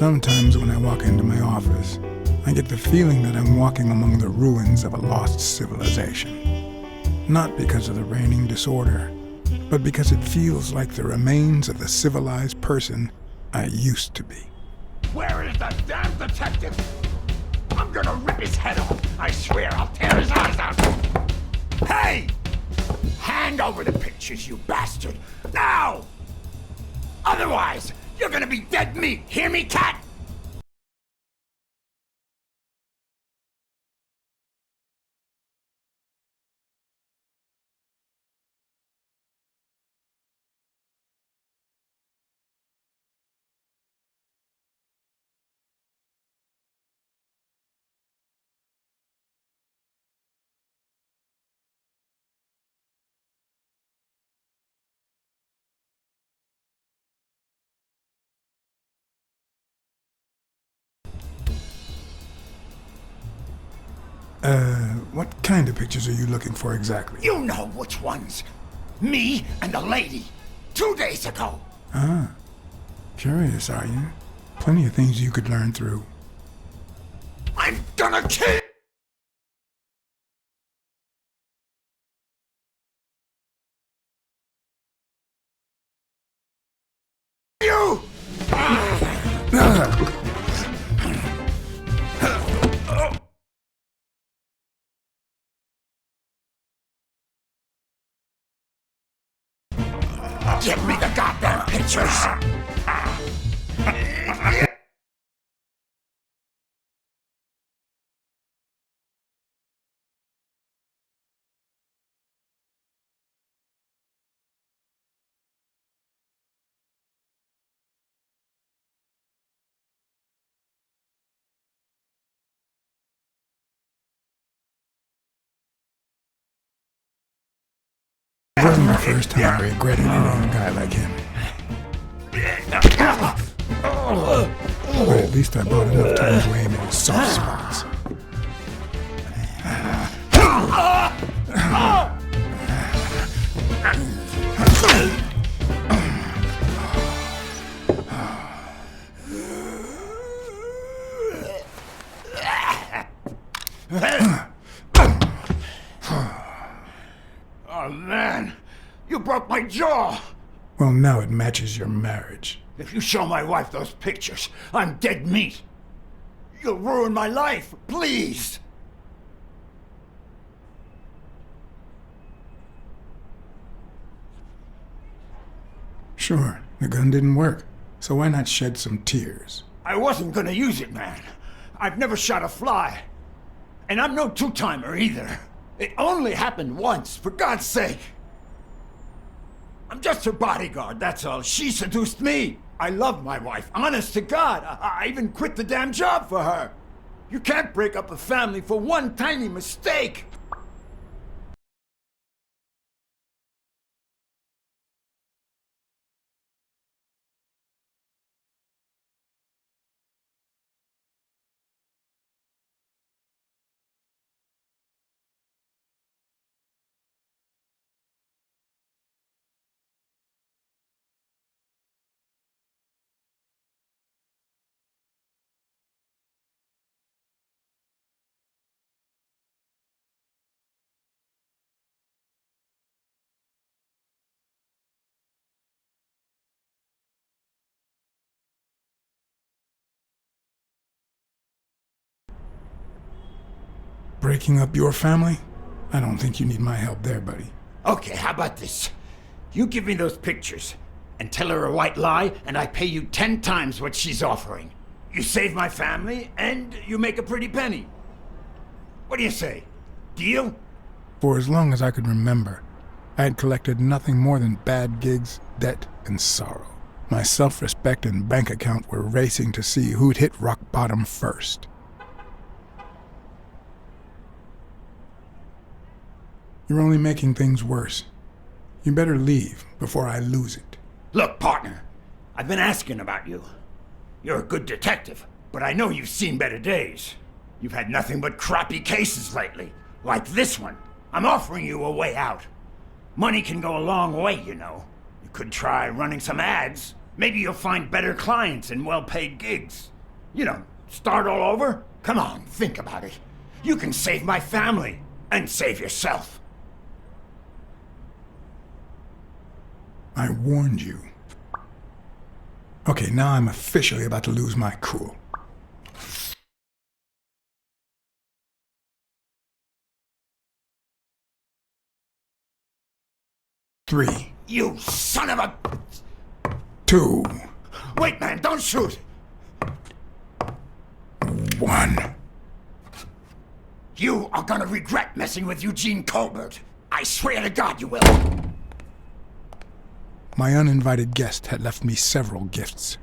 Sometimes when I walk into my office, I get the feeling that I'm walking among the ruins of a lost civilization. Not because of the reigning disorder, but because it feels like the remains of the civilized person I used to be. Where is the damn detective? I'm gonna rip his head off. I swear I'll tear his eyes out. Hey! Hand over the pictures, you bastard! Now! Otherwise, you're gonna be dead meat. Hear me, cat? What kind of pictures are you looking for exactly? You know which ones. Me and the lady. 2 days ago. Ah, curious, are you? Plenty of things you could learn through. I'm gonna kill you! Give me the goddamn pictures! It wasn't the first time I regretted hitting a guy like him. But at least I bought enough time to aim at soft spots. Oh, man. You broke my jaw. Well, now it matches your marriage. If you show my wife those pictures, I'm dead meat. You'll ruin my life, please. Sure, the gun didn't work, so why not shed some tears? I wasn't gonna use it, man. I've never shot a fly. And I'm no two-timer either. It only happened once, for God's sake. I'm just her bodyguard, that's all. She seduced me. I love my wife, honest to God. I even quit the damn job for her. You can't break up a family for one tiny mistake. Breaking up your family? I don't think you need my help there, buddy. Okay, how about this? You give me those pictures and tell her a white lie, and I pay you 10 times what she's offering. You save my family, and you make a pretty penny. What do you say? Deal? For as long as I could remember, I had collected nothing more than bad gigs, debt, and sorrow. My self-respect and bank account were racing to see who'd hit rock bottom first. You're only making things worse. You better leave before I lose it. Look, partner, I've been asking about you. You're a good detective, but I know you've seen better days. You've had nothing but crappy cases lately, like this one. I'm offering you a way out. Money can go a long way, you know. You could try running some ads. Maybe you'll find better clients and well-paid gigs. You know, start all over? Come on, think about it. You can save my family and save yourself. I warned you. Okay, now I'm officially about to lose my cool. Three. You son of a... 2. Wait, man, don't shoot! 1. You are gonna regret messing with Eugene Colbert. I swear to God you will. My uninvited guest had left me several gifts.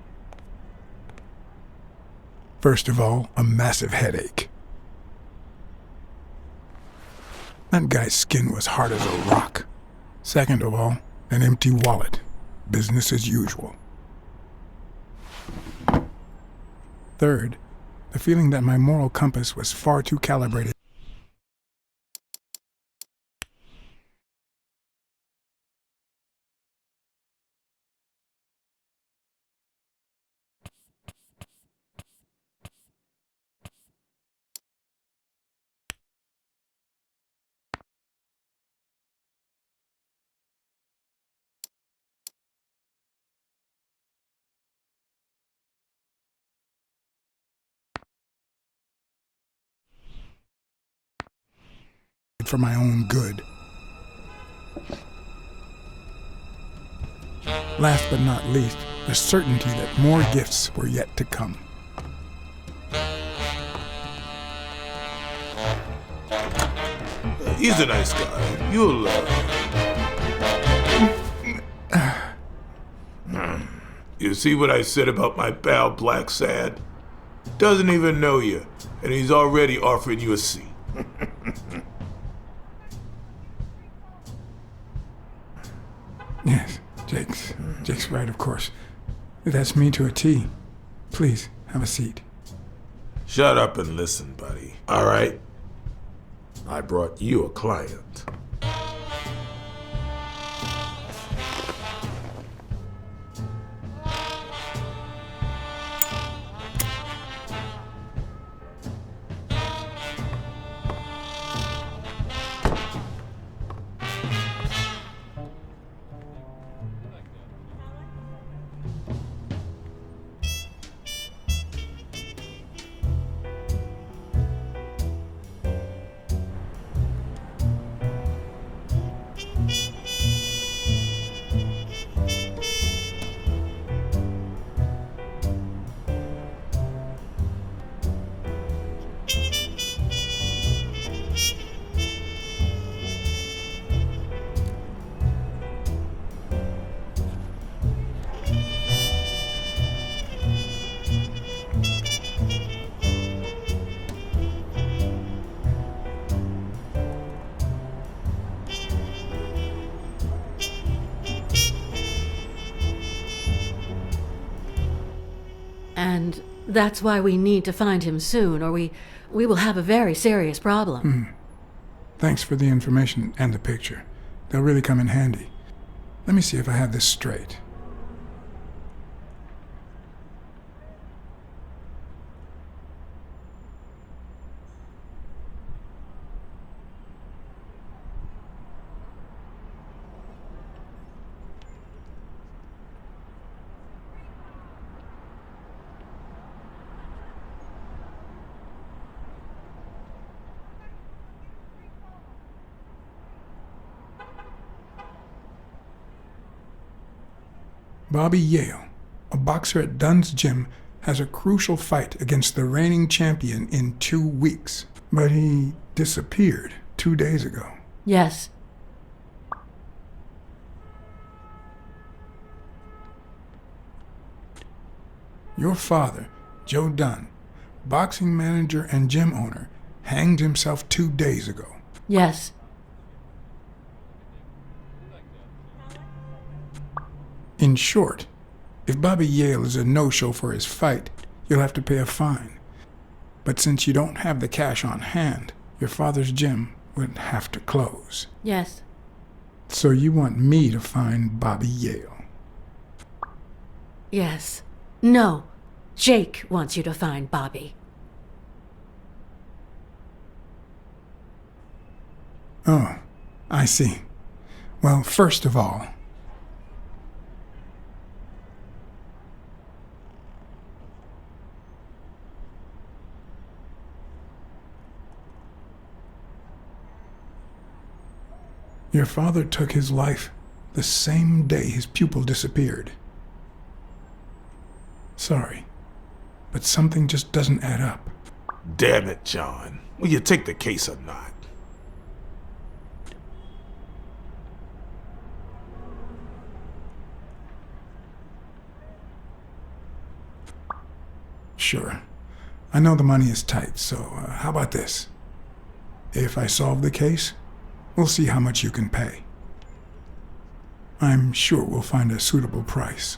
First of all, a massive headache. That guy's skin was hard as a rock. Second of all, an empty wallet. Business as usual. Third, the feeling that my moral compass was far too calibrated. For my own good. Last but not least, the certainty that more gifts were yet to come. He's a nice guy. You'll, You see what I said about my pal BLACKSAD? Doesn't even know you, and he's already offering you a seat. Yes, Jake's right, of course. That's me to a T. Please, have a seat. Shut up and listen, buddy. All right? I brought you a client. And that's why we need to find him soon, or we will have a very serious problem. Thanks for the information and the picture. They'll really come in handy. Let me see if I have this straight. Bobby Yale, a boxer at Dunn's gym, has a crucial fight against the reigning champion in 2 weeks. But he disappeared 2 days ago. Yes. Your father, Joe Dunn, boxing manager and gym owner, hanged himself 2 days ago. Yes. In short, if Bobby Yale is a no-show for his fight, you'll have to pay a fine. But since you don't have the cash on hand, your father's gym would have to close. Yes. So you want me to find Bobby Yale. Yes. No. Jake wants you to find Bobby. Oh, I see. Well, first of all, your father took his life the same day his pupil disappeared. Sorry, but something just doesn't add up. Damn it, John. Will you take the case or not? Sure. I know the money is tight, so how about this? If I solve the case, we'll see how much you can pay. I'm sure we'll find a suitable price.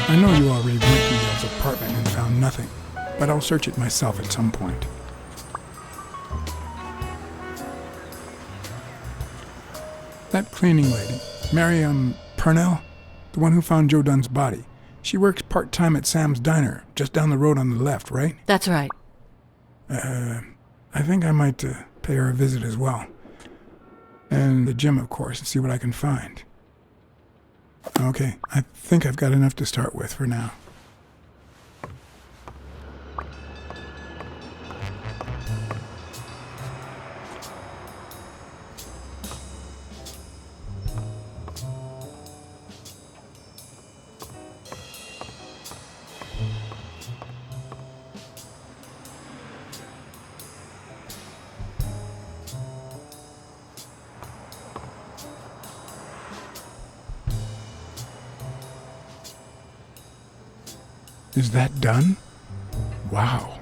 I know you already went to Yale's apartment and found nothing, but I'll search it myself at some point. That cleaning lady, Mary, Purnell, the one who found Joe Dunn's body, she works part-time at Sam's Diner, just down the road on the left, right? That's right. I think I might pay her a visit as well. And the gym, of course, and see what I can find. Okay, I think I've got enough to start with for now. Is that done? Wow.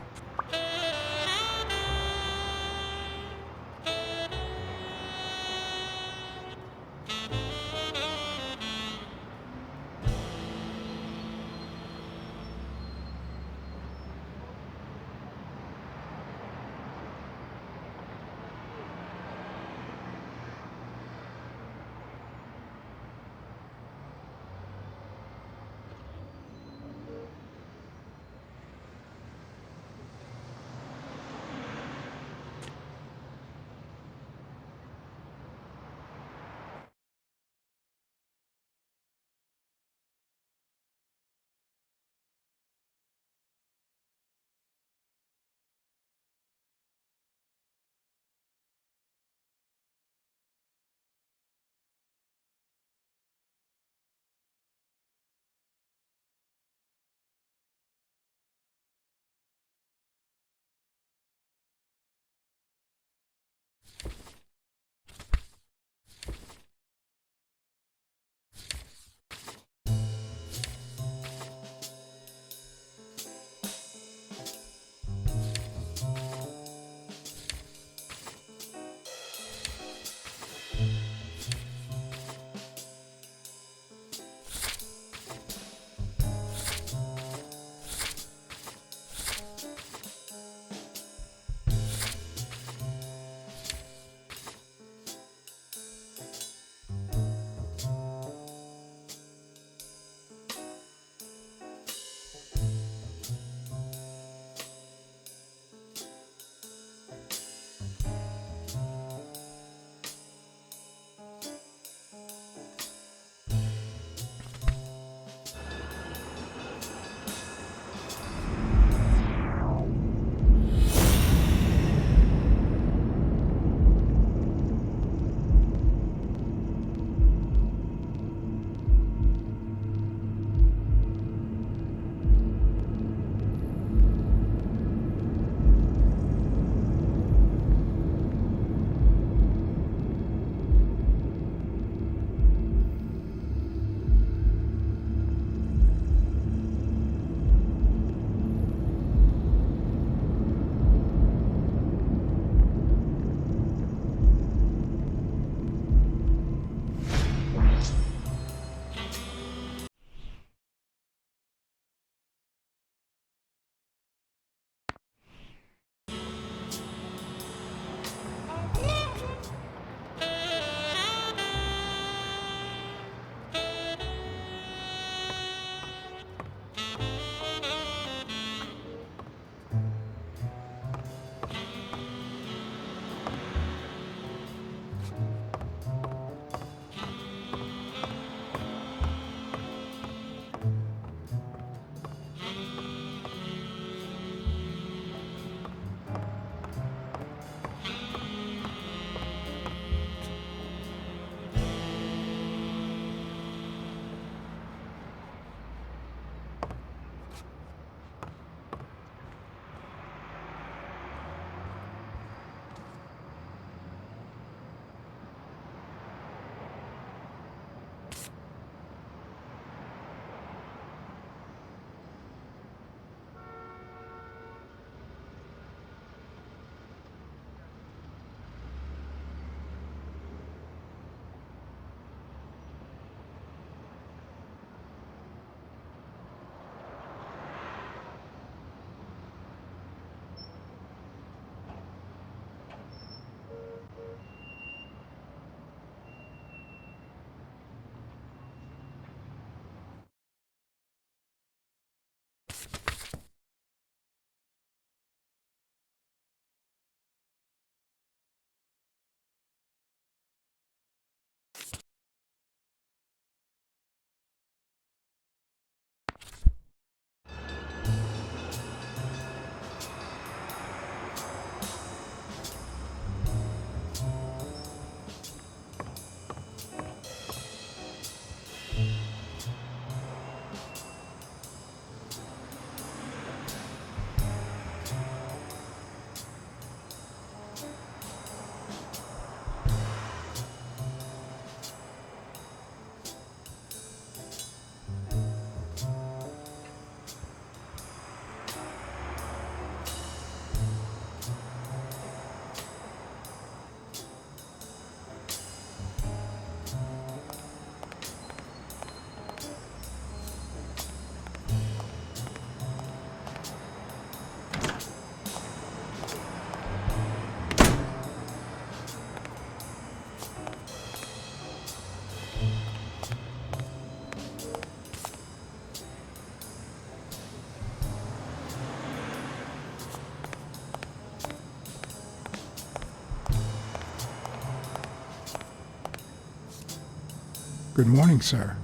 Good morning, sir.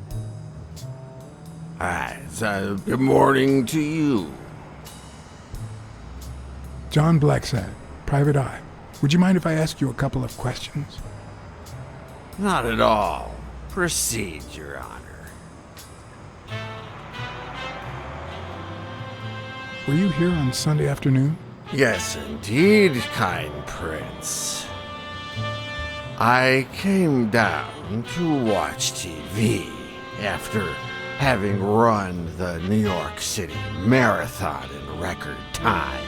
Hi, good morning to you. John BLACKSAD, Private Eye. Would you mind if I ask you a couple of questions? Not at all. Proceed, Your Honor. Were you here on Sunday afternoon? Yes, indeed, kind prince. I came down to watch TV after having run the New York City Marathon in record time.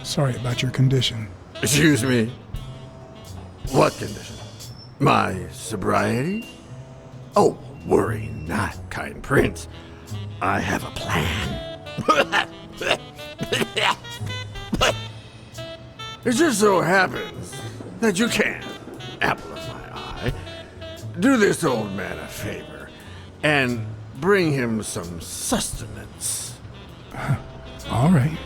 Sorry about your condition. Excuse me. What condition? My sobriety? Oh, worry not, kind prince. I have a plan. It just so happens that you can, apple of my eye, do this old man a favor and bring him some sustenance. All right.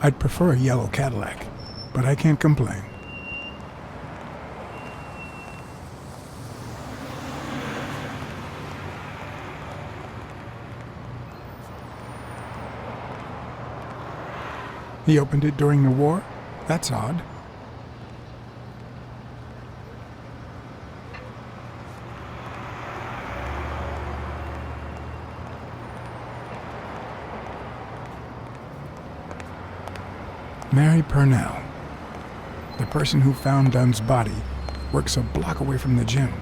I'd prefer a yellow Cadillac, but I can't complain. He opened it during the war? That's odd. Mary Purnell, the person who found Dunn's body, works a block away from the gym.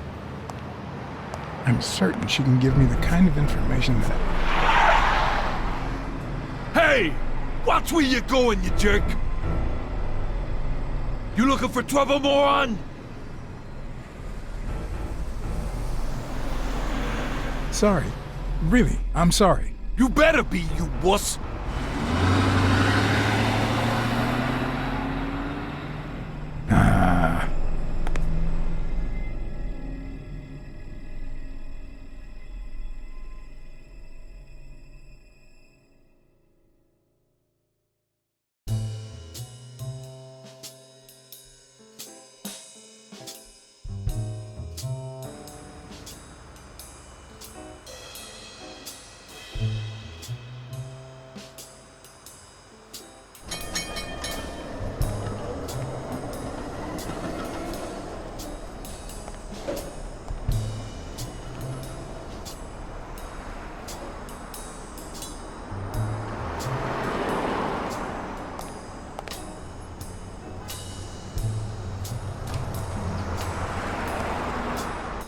I'm certain she can give me the kind of information that... Hey! Watch where you're going, you jerk! You looking for trouble, moron? Sorry. Really, I'm sorry. You better be, you wuss!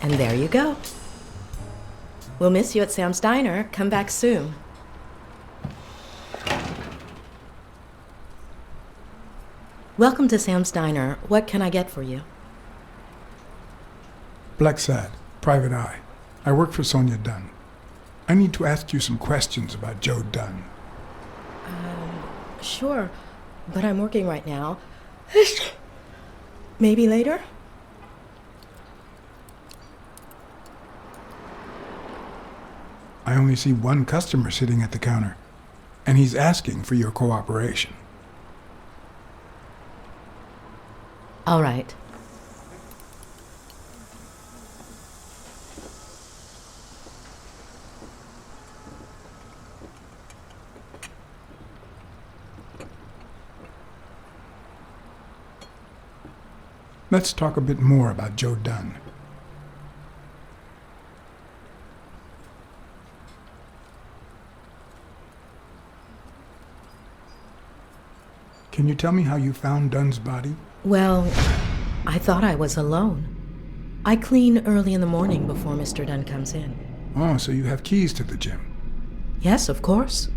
And there you go. We'll miss you at Sam's Diner. Come back soon. Welcome to Sam's Diner. What can I get for you? BLACKSAD, Private Eye. I work for Sonia Dunn. I need to ask you some questions about Joe Dunn. Sure, but I'm working right now. Maybe later? I only see one customer sitting at the counter, and he's asking for your cooperation. All right. Let's talk a bit more about Joe Dunn. Can you tell me how you found Dunn's body? Well, I thought I was alone. I clean early in the morning before Mr. Dunn comes in. Oh, so you have keys to the gym. Yes, of course.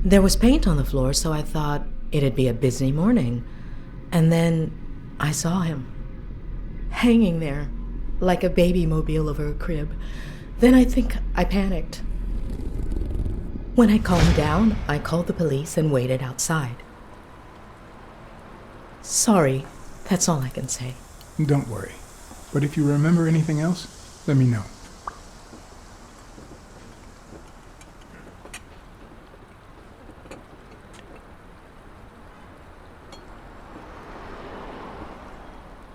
There was paint on the floor, so I thought it'd be a busy morning. And then I saw him, hanging there, like a baby mobile over a crib. Then I think I panicked. When I calmed down, I called the police and waited outside. Sorry, that's all I can say. Don't worry. But if you remember anything else, let me know.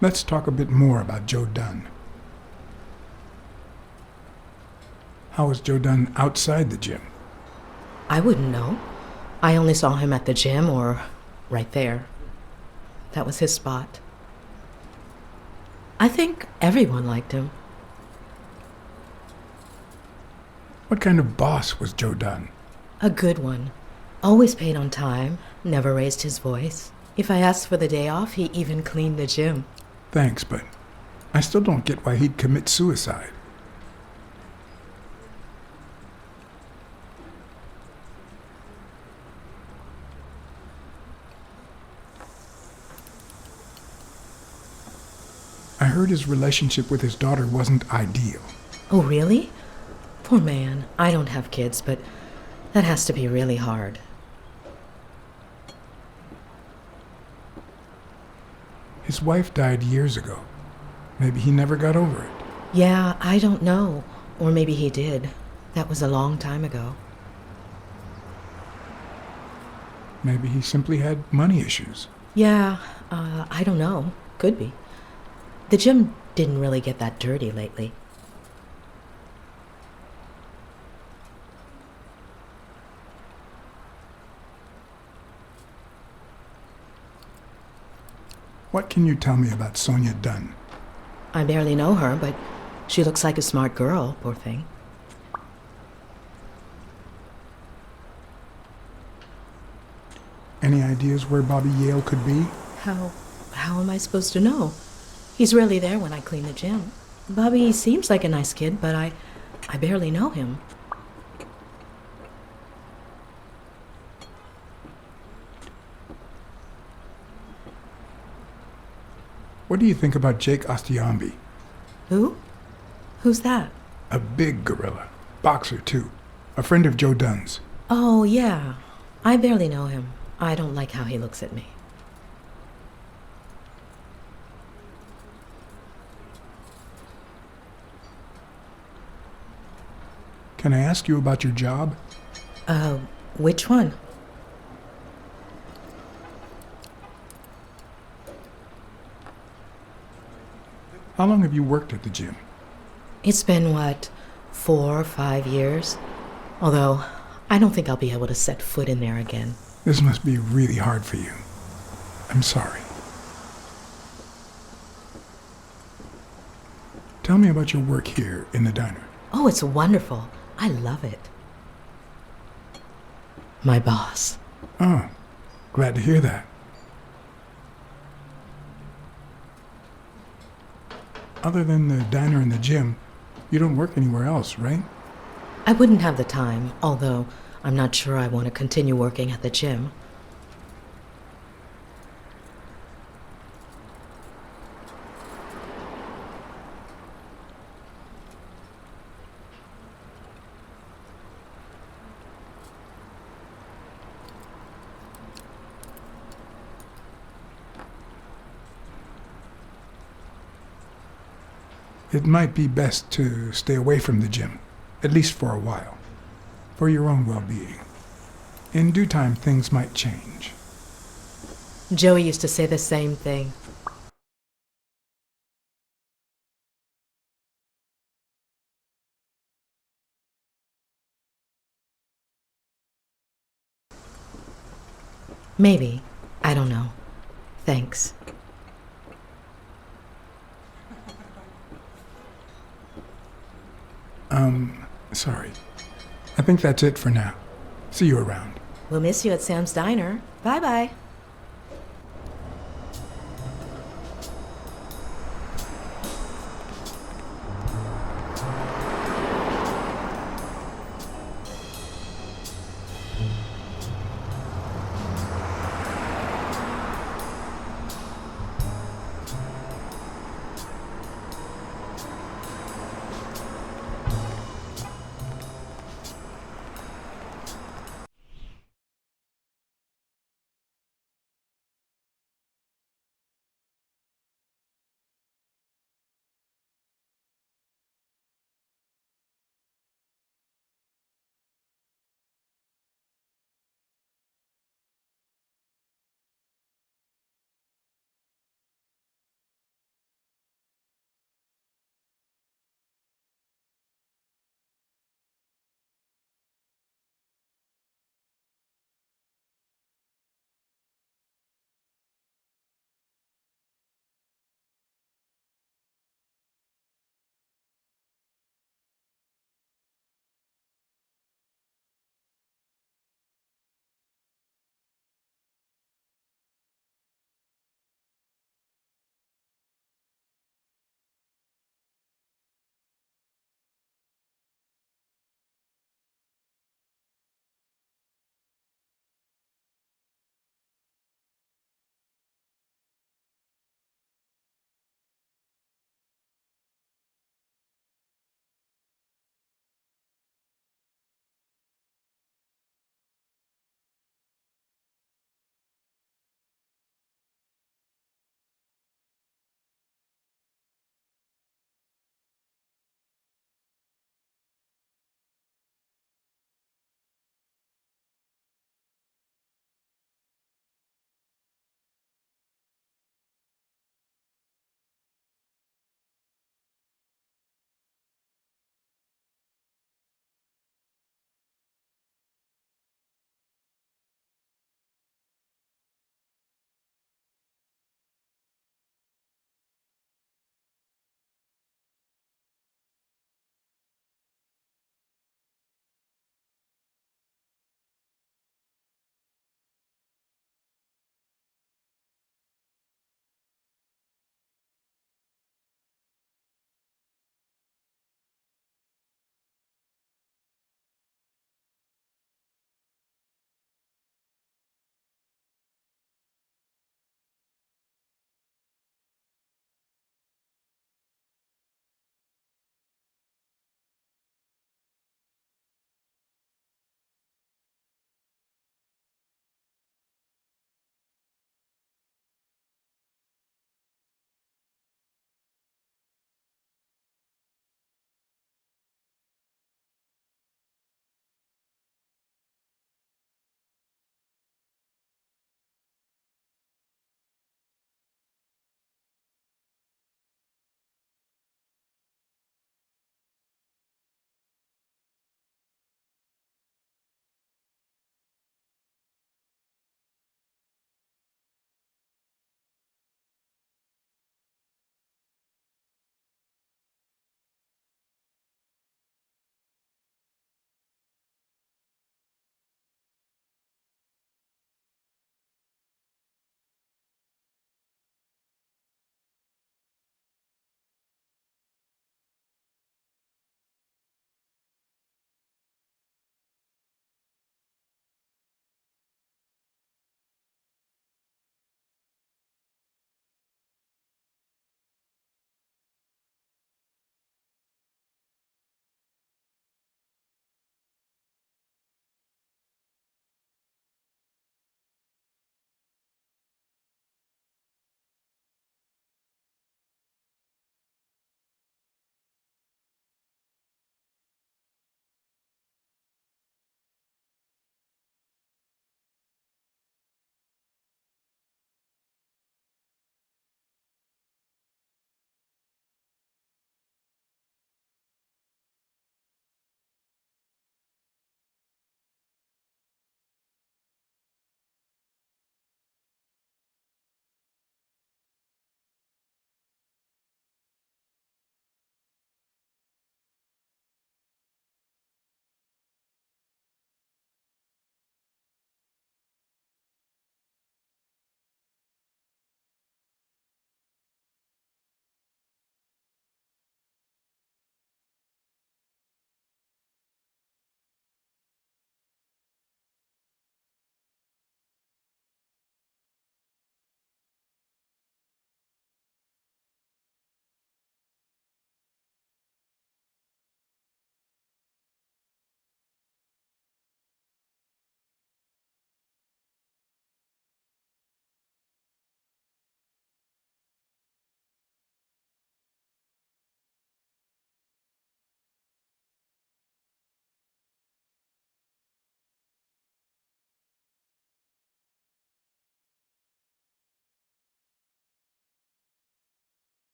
Let's talk a bit more about Joe Dunn. How was Joe Dunn outside the gym? I wouldn't know. I only saw him at the gym or right there. That was his spot. I think everyone liked him. What kind of boss was Joe Dunn? A good one. Always paid on time, never raised his voice. If I asked for the day off, he even cleaned the gym. Thanks, but I still don't get why he'd commit suicide. I heard his relationship with his daughter wasn't ideal. Oh, really? Poor man. I don't have kids, but that has to be really hard. His wife died years ago. Maybe he never got over it. Yeah, I don't know. Or maybe he did. That was a long time ago. Maybe he simply had money issues. Yeah, I don't know. Could be. The gym didn't really get that dirty lately. What can you tell me about Sonia Dunn? I barely know her, but she looks like a smart girl, poor thing. Any ideas where Bobby Yale could be? How am I supposed to know? He's rarely there when I clean the gym. Bobby seems like a nice kid, but I barely know him. What do you think about Jake Ostiambi? Who? Who's that? A big gorilla. Boxer, too. A friend of Joe Dunn's. Oh, yeah. I barely know him. I don't like how he looks at me. Can I ask you about your job? Which one? How long have you worked at the gym? It's been, 4 or 5 years? Although, I don't think I'll be able to set foot in there again. This must be really hard for you. I'm sorry. Tell me about your work here in the diner. Oh, it's wonderful. I love it. My boss. Oh, glad to hear that. Other than the diner and the gym, you don't work anywhere else, right? I wouldn't have the time, although I'm not sure I want to continue working at the gym. It might be best to stay away from the gym, at least for a while, for your own well-being. In due time, things might change. Joey used to say the same thing. Maybe. I don't know. Thanks. Sorry. I think that's it for now. See you around. We'll miss you at Sam's Diner. Bye-bye.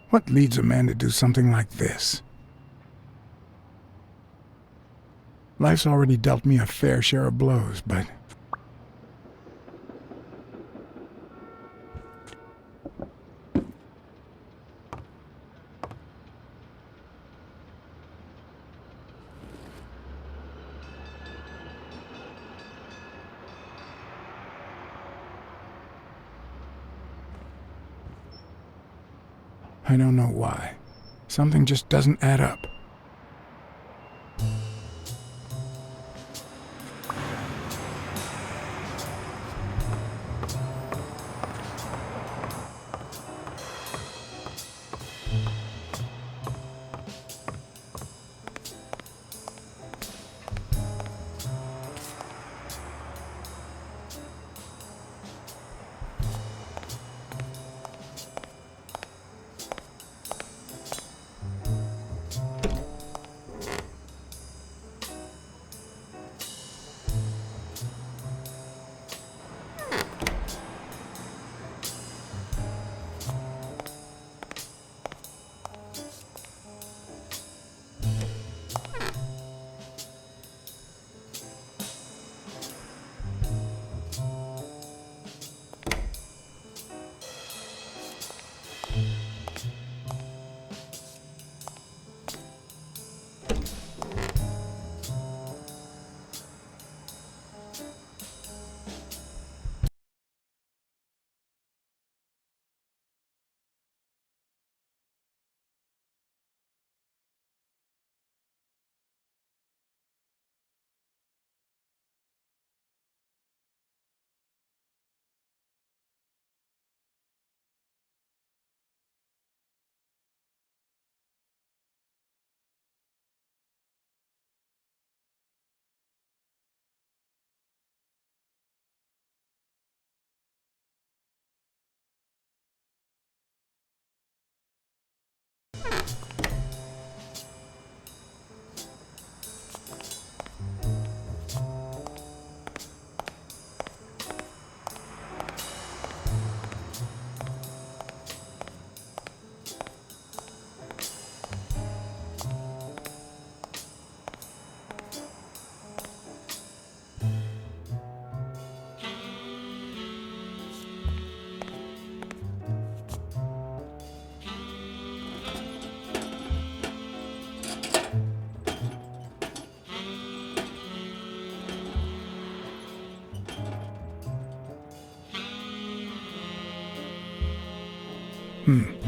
What leads a man to do something like this? Life's already dealt me a fair share of blows, but... I don't know why. Something just doesn't add up.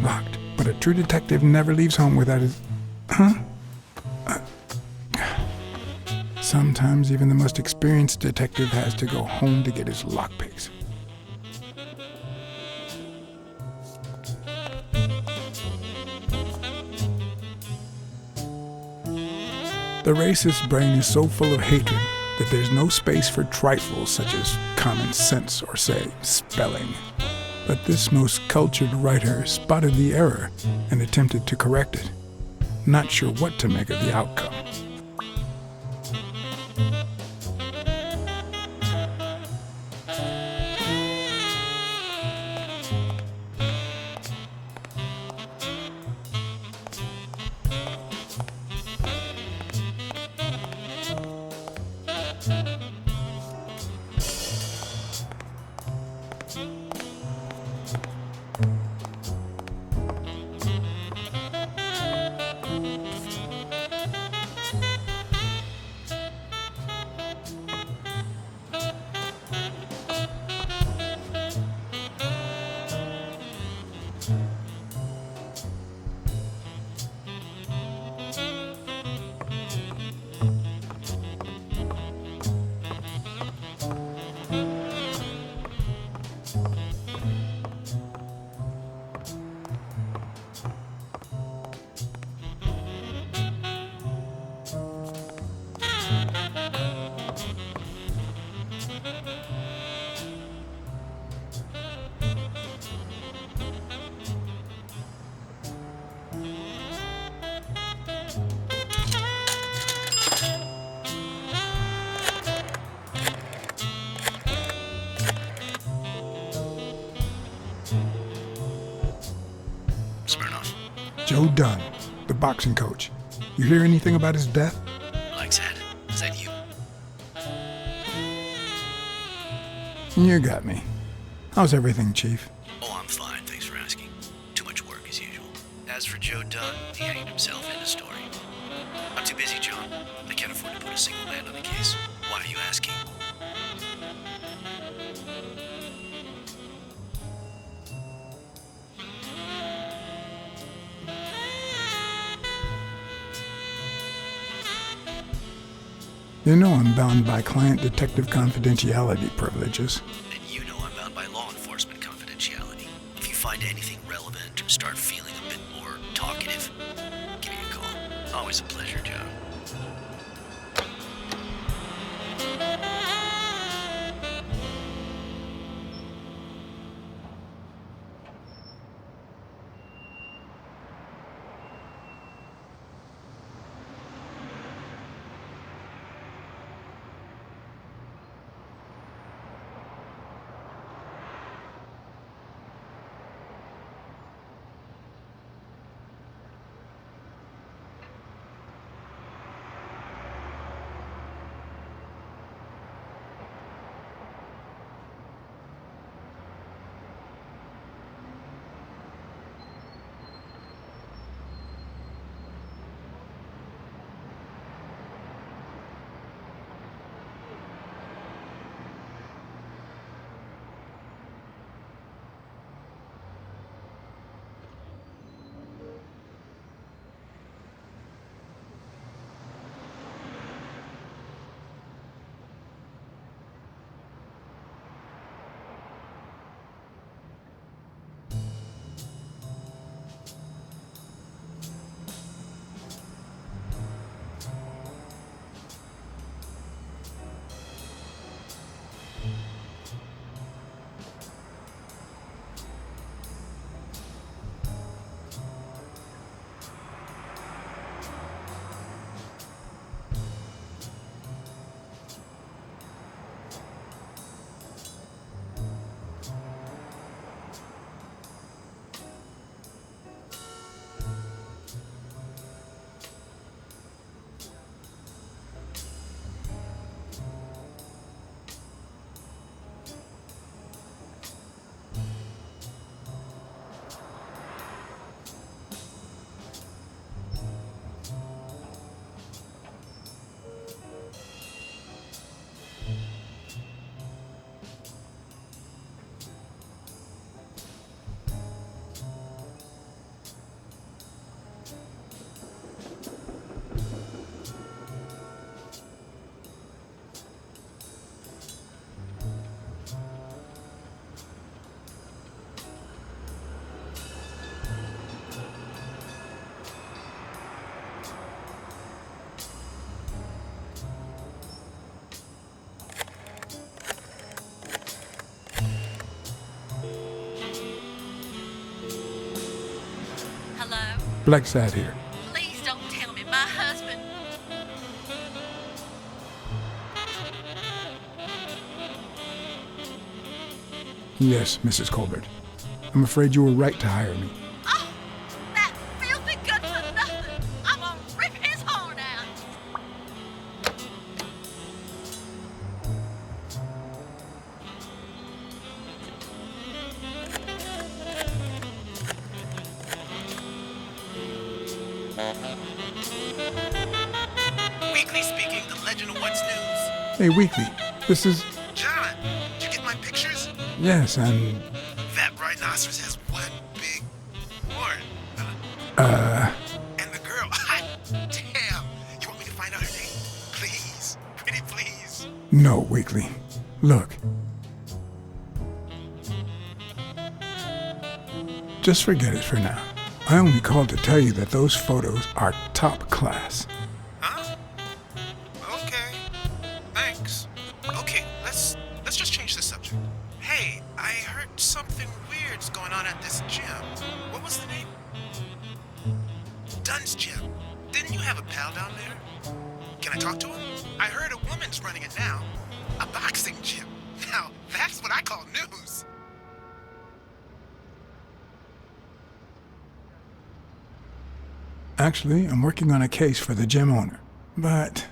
Locked. But a true detective never leaves home without his... Huh? Sometimes even the most experienced detective has to go home to get his lockpicks. The racist brain is so full of hatred that there's no space for trifles such as common sense or, say, spelling. But this most cultured writer spotted the error and attempted to correct it, not sure what to make of the outcome. Joe Dunn, the boxing coach. You hear anything about his death? BLACKSAD, is that you? You got me. How's everything, Chief? Oh, I'm fine, thanks for asking. Too much work as usual. As for Joe Dunn, he hanged himself in the story. I'm too busy, John. I can't afford to put a single man on the case. Why are you asking? You know I'm bound by client detective confidentiality privileges. And you know I'm bound by law enforcement confidentiality. If you find anything relevant or start feeling a bit more talkative, give me a call. Always a pleasure, John. Hello? BLACKSAD here. Please don't tell me my husband. Yes, Mrs. Colbert. I'm afraid you were right to hire me. Oh, that filthy good for nothing. I'm gonna rip his heart out. Weekly speaking, the legend of what's news. Hey, Weekly, this is... John, did you get my pictures? Yes, and... That rhinoceros has one big horn. And the girl, damn. You want me to find out her name? Please, pretty please. No, Weekly. Look. Just forget it for now. I only called to tell you that those photos are top class. Huh? Okay. Thanks. Okay, let's just change the subject. Hey, I heard something weird's going on at this gym. What was the name? Dunn's gym. Didn't you have a pal down there? Can I talk to him? I heard a woman's running it now. A boxing gym. Now, that's what I call news. Actually, I'm working on a case for the gym owner. But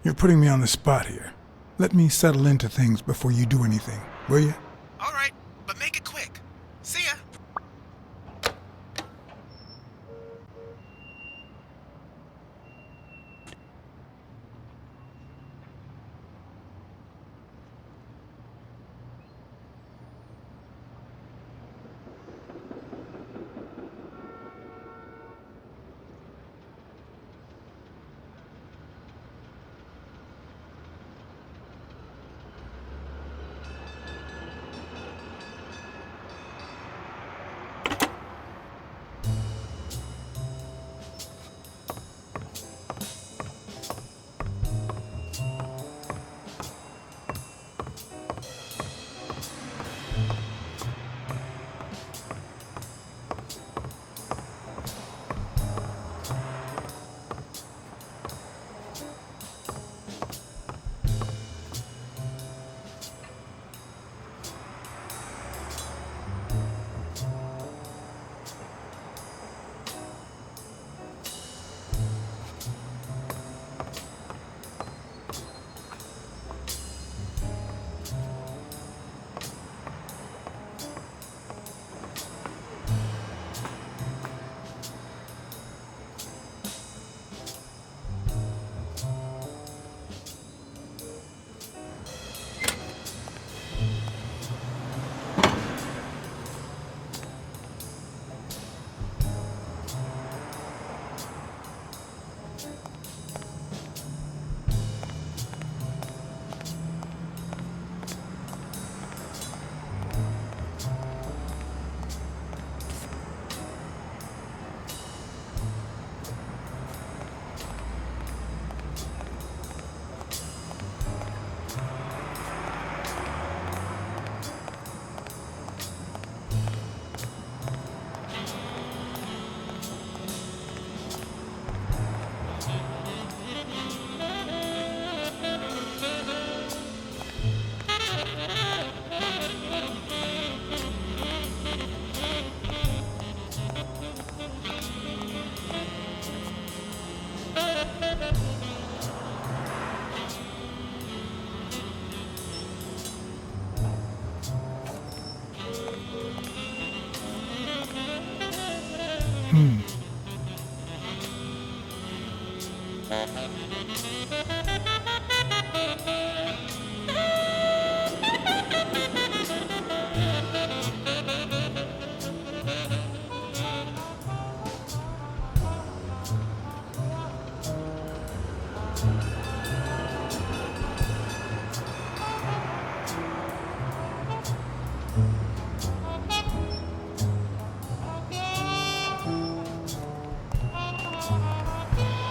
you're putting me on the spot here. Let me settle into things before you do anything, will you? All right, but make it quick. See ya.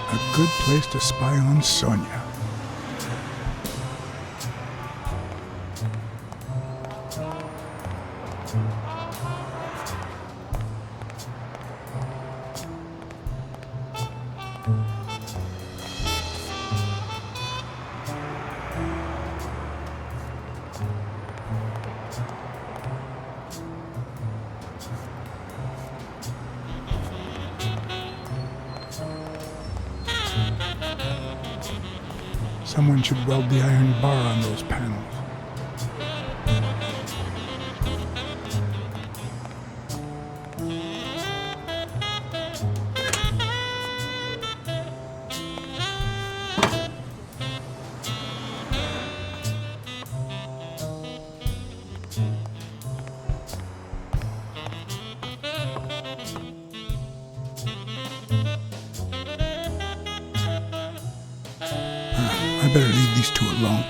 A good place to spy on Sonia. Someone should weld the iron bar on those panels. I better leave these two alone.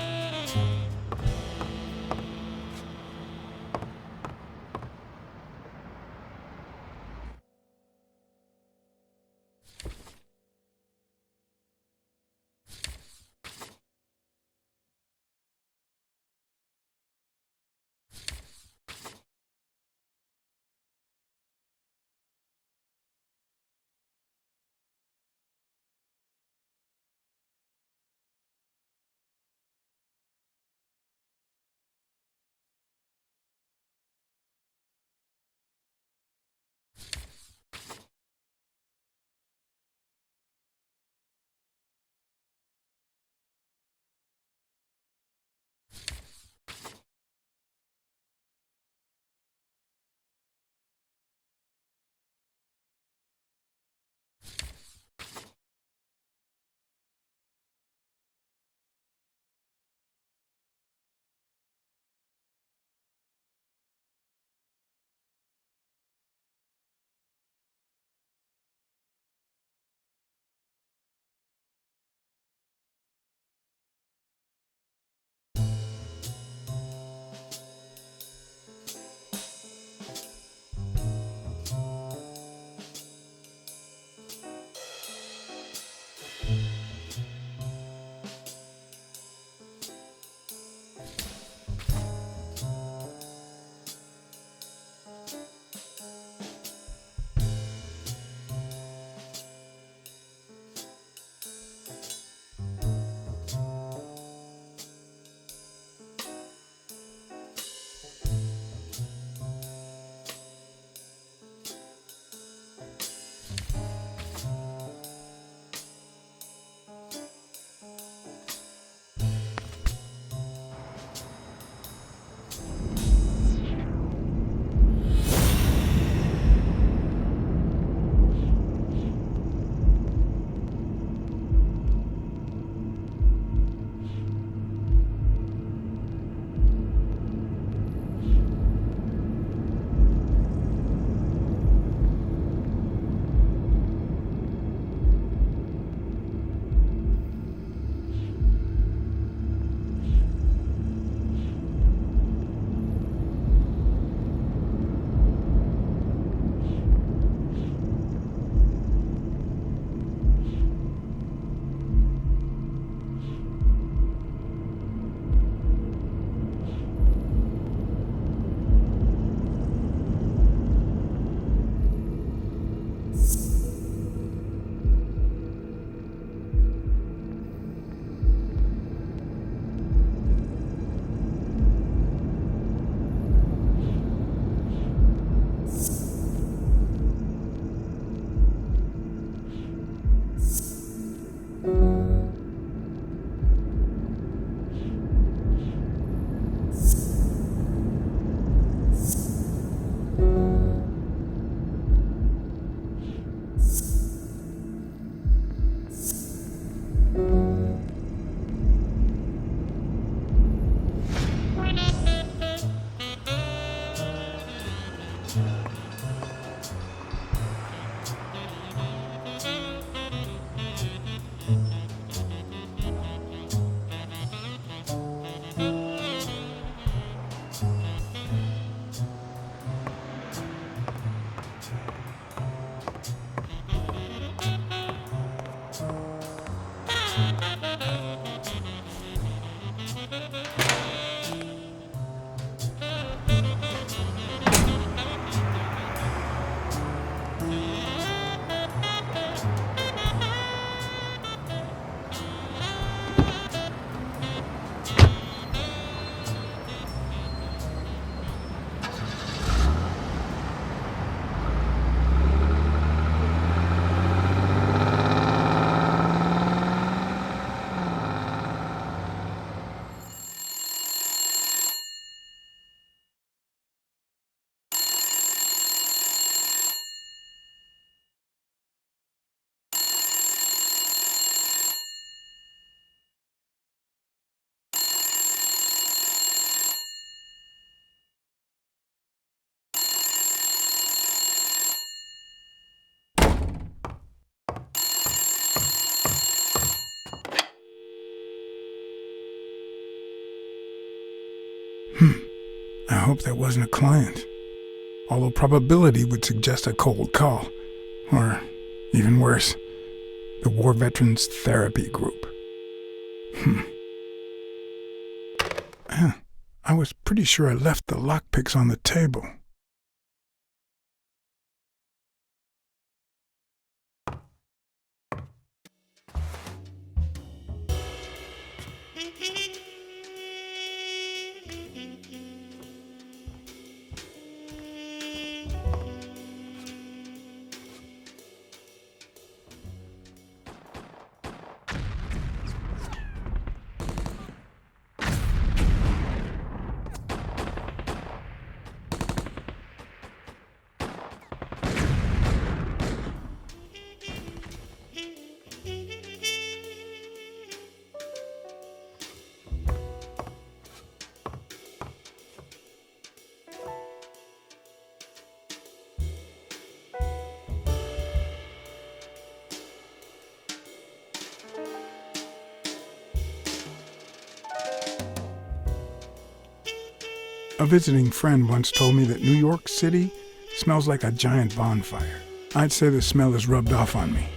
I hope that wasn't a client. Although probability would suggest a cold call. Or, even worse, the War Veterans Therapy Group. I was pretty sure I left the lockpicks on the table. A visiting friend once told me that New York City smells like a giant bonfire. I'd say the smell is rubbed off on me.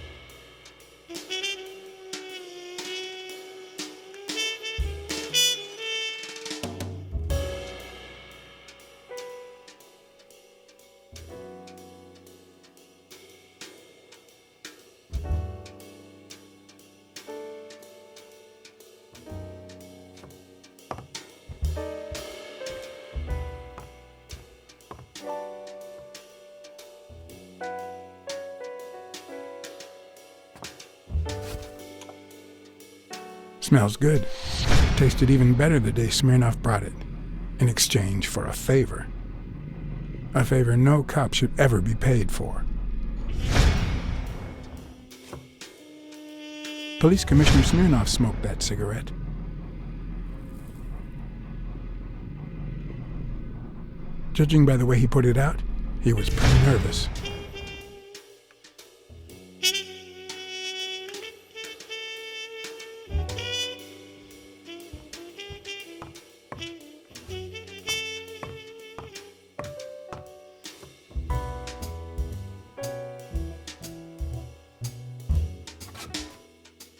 Smells good. Tasted even better the day Smirnoff brought it, in exchange for a favor. A favor no cop should ever be paid for. Police Commissioner Smirnoff smoked that cigarette. Judging by the way he put it out, he was pretty nervous.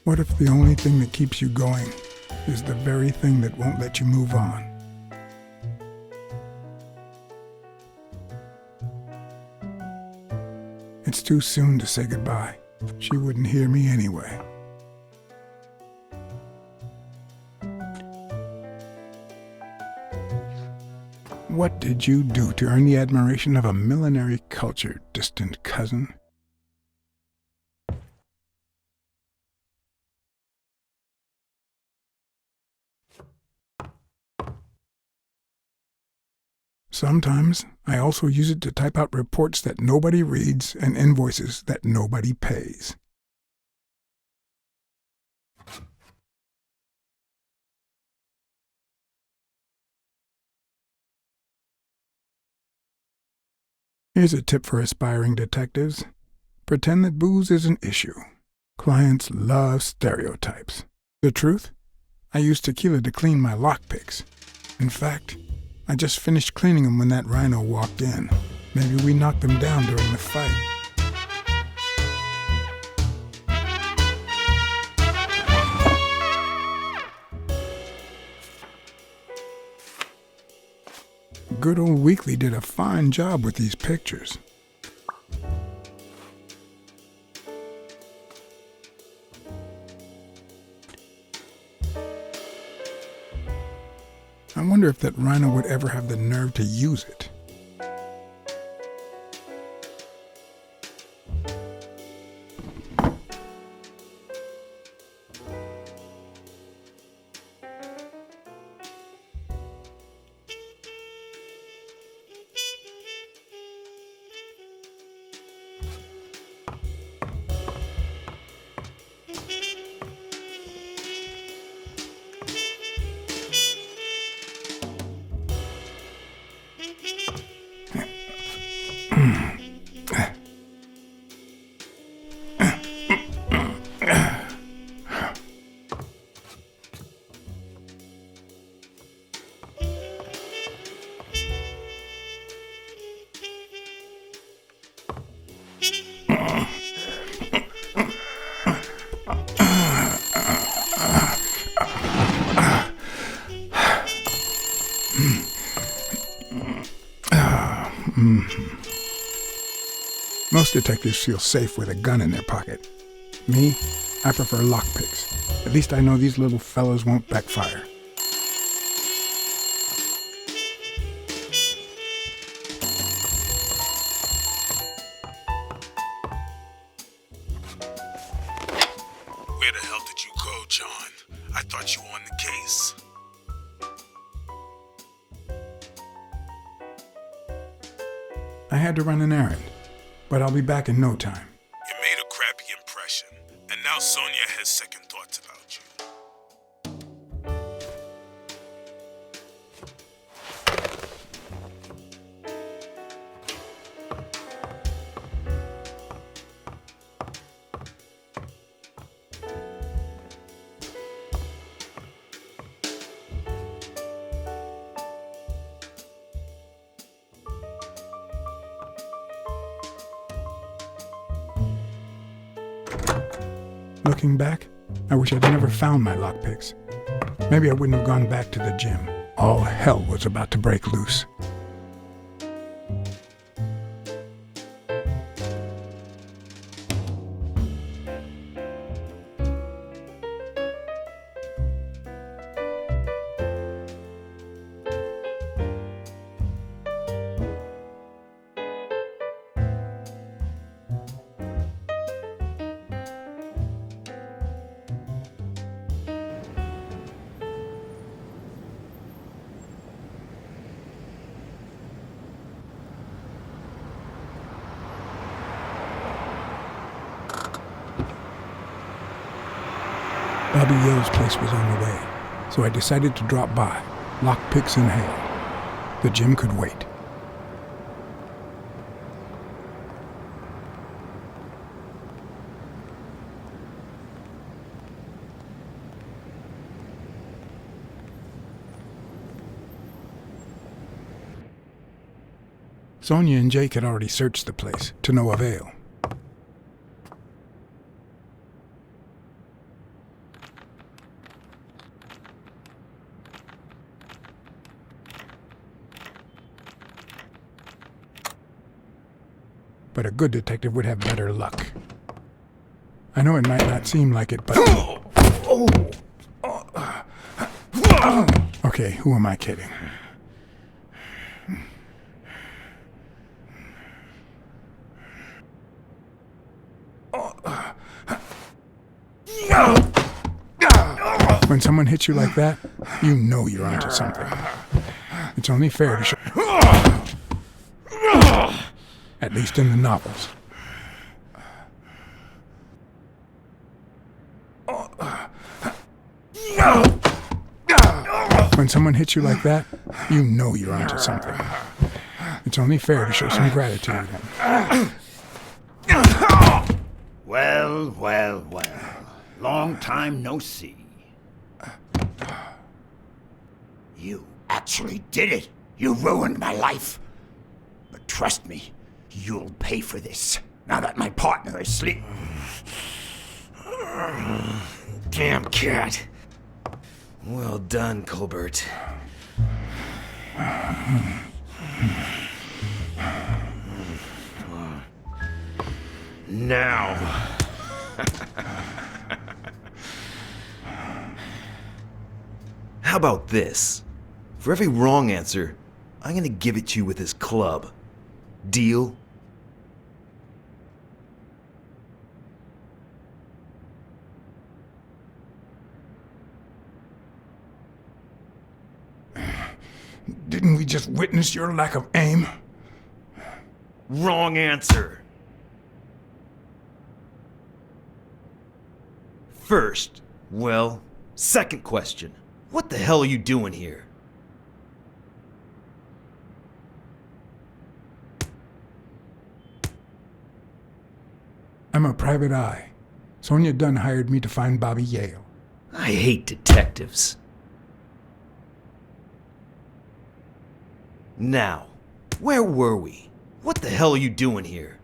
What if the only thing that keeps you going is the very thing that won't let you move on? It's too soon to say goodbye. She wouldn't hear me anyway. What did you do to earn the admiration of a millinery culture, distant cousin? Sometimes I also use it to type out reports that nobody reads and invoices that nobody pays. Here's a tip for aspiring detectives. Pretend that booze is an issue. Clients love stereotypes. The truth? I use tequila to clean my lockpicks. In fact, I just finished cleaning them when that rhino walked in. Maybe we knocked them down during the fight. Good old Weekly did a fine job with these pictures. I wonder if that rhino would ever have the nerve to use it. Most detectives feel safe with a gun in their pocket. Me, I prefer lockpicks. At least I know these little fellows won't backfire. Where the hell did you go, John? I thought you were on the case. I had to run an errand, but I'll be back in no time. You made a crappy impression, and now Sonia has second thoughts about you. Looking back, I wish I'd never found my lockpicks. Maybe I wouldn't have gone back to the gym. All hell was about to break loose. Bobby Yale's place was on the way, so I decided to drop by, lockpicks in hand. The gym could wait. Sonia and Jake had already searched the place, to no avail. But a good detective would have better luck. I know it might not seem like it, but... Okay, who am I kidding? When someone hits you like that, you know you're onto something. It's only fair to show... At least in the novels. When someone hits you like that, you know you're onto something. It's only fair to show some gratitude. Well, well, well. Long time no see. You actually did it. You ruined my life. But trust me, you'll pay for this, now that my partner is asleep. Damn cat. Well done, Colbert. Now. How about this? For every wrong answer, I'm gonna give it to you with this club. Deal? Didn't we just witness your lack of aim? Wrong answer. First, well, second question. What the hell are you doing here? I'm a private eye. Sonia Dunn hired me to find Bobby Yale. I hate detectives. Now, where were we? What the hell are you doing here?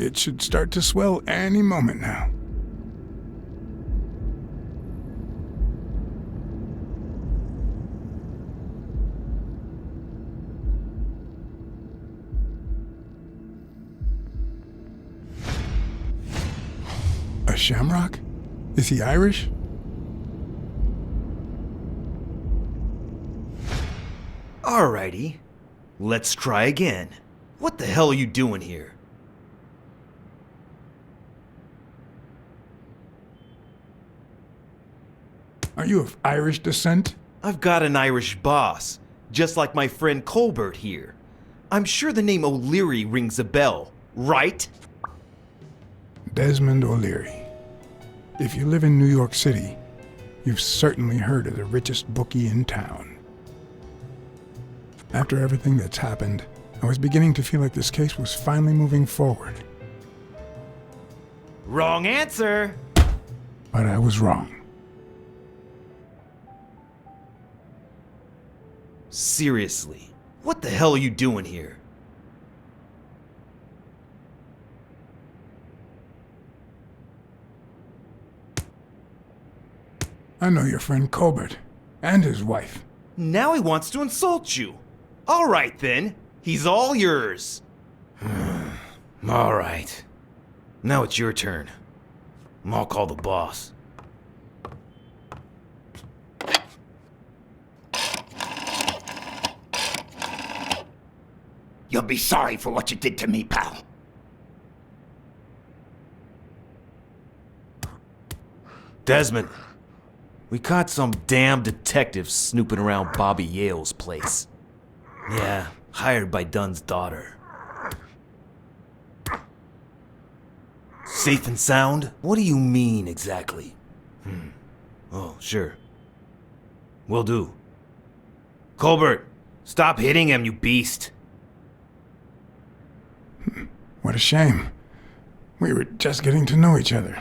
It should start to swell any moment now. A shamrock? Is he Irish? Alrighty, let's try again. What the hell are you doing here? Are you of Irish descent? I've got an Irish boss, just like my friend Colbert here. I'm sure the name O'Leary rings a bell, right? Desmond O'Leary. If you live in New York City, you've certainly heard of the richest bookie in town. After everything that's happened, I was beginning to feel like this case was finally moving forward. Wrong answer! But I was wrong. Seriously, what the hell are you doing here? I know your friend Colbert and his wife. Now he wants to insult you. All right then, he's all yours. All right. Now it's your turn. I'll call the boss. You'll be sorry for what you did to me, pal. Desmond, we caught some damn detectives snooping around Bobby Yale's place. Yeah, hired by Dunn's daughter. Safe and sound? What do you mean exactly? Oh, sure. Will do. Colbert, stop hitting him, you beast. What a shame. We were just getting to know each other.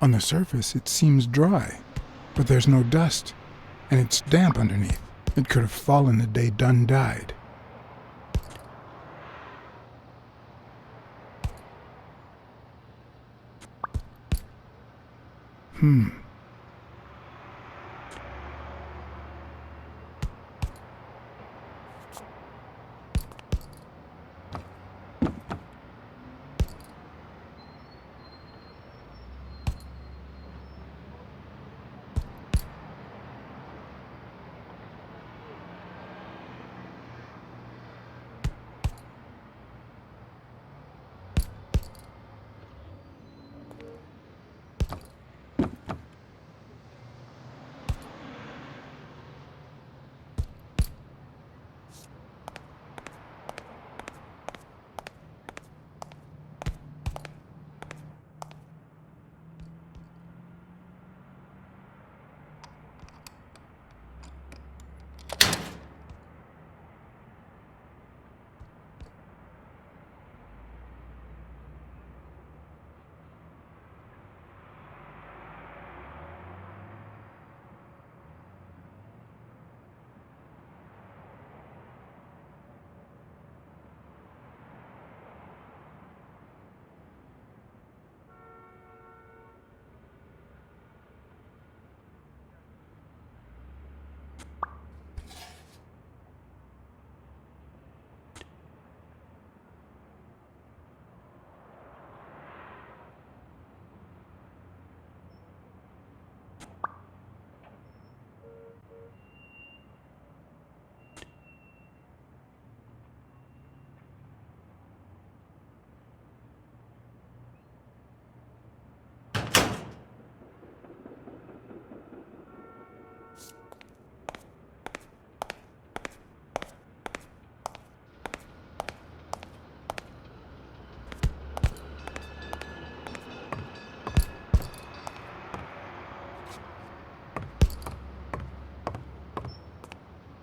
On the surface, it seems dry, but there's no dust, and it's damp underneath. It could have fallen the day Dunn died.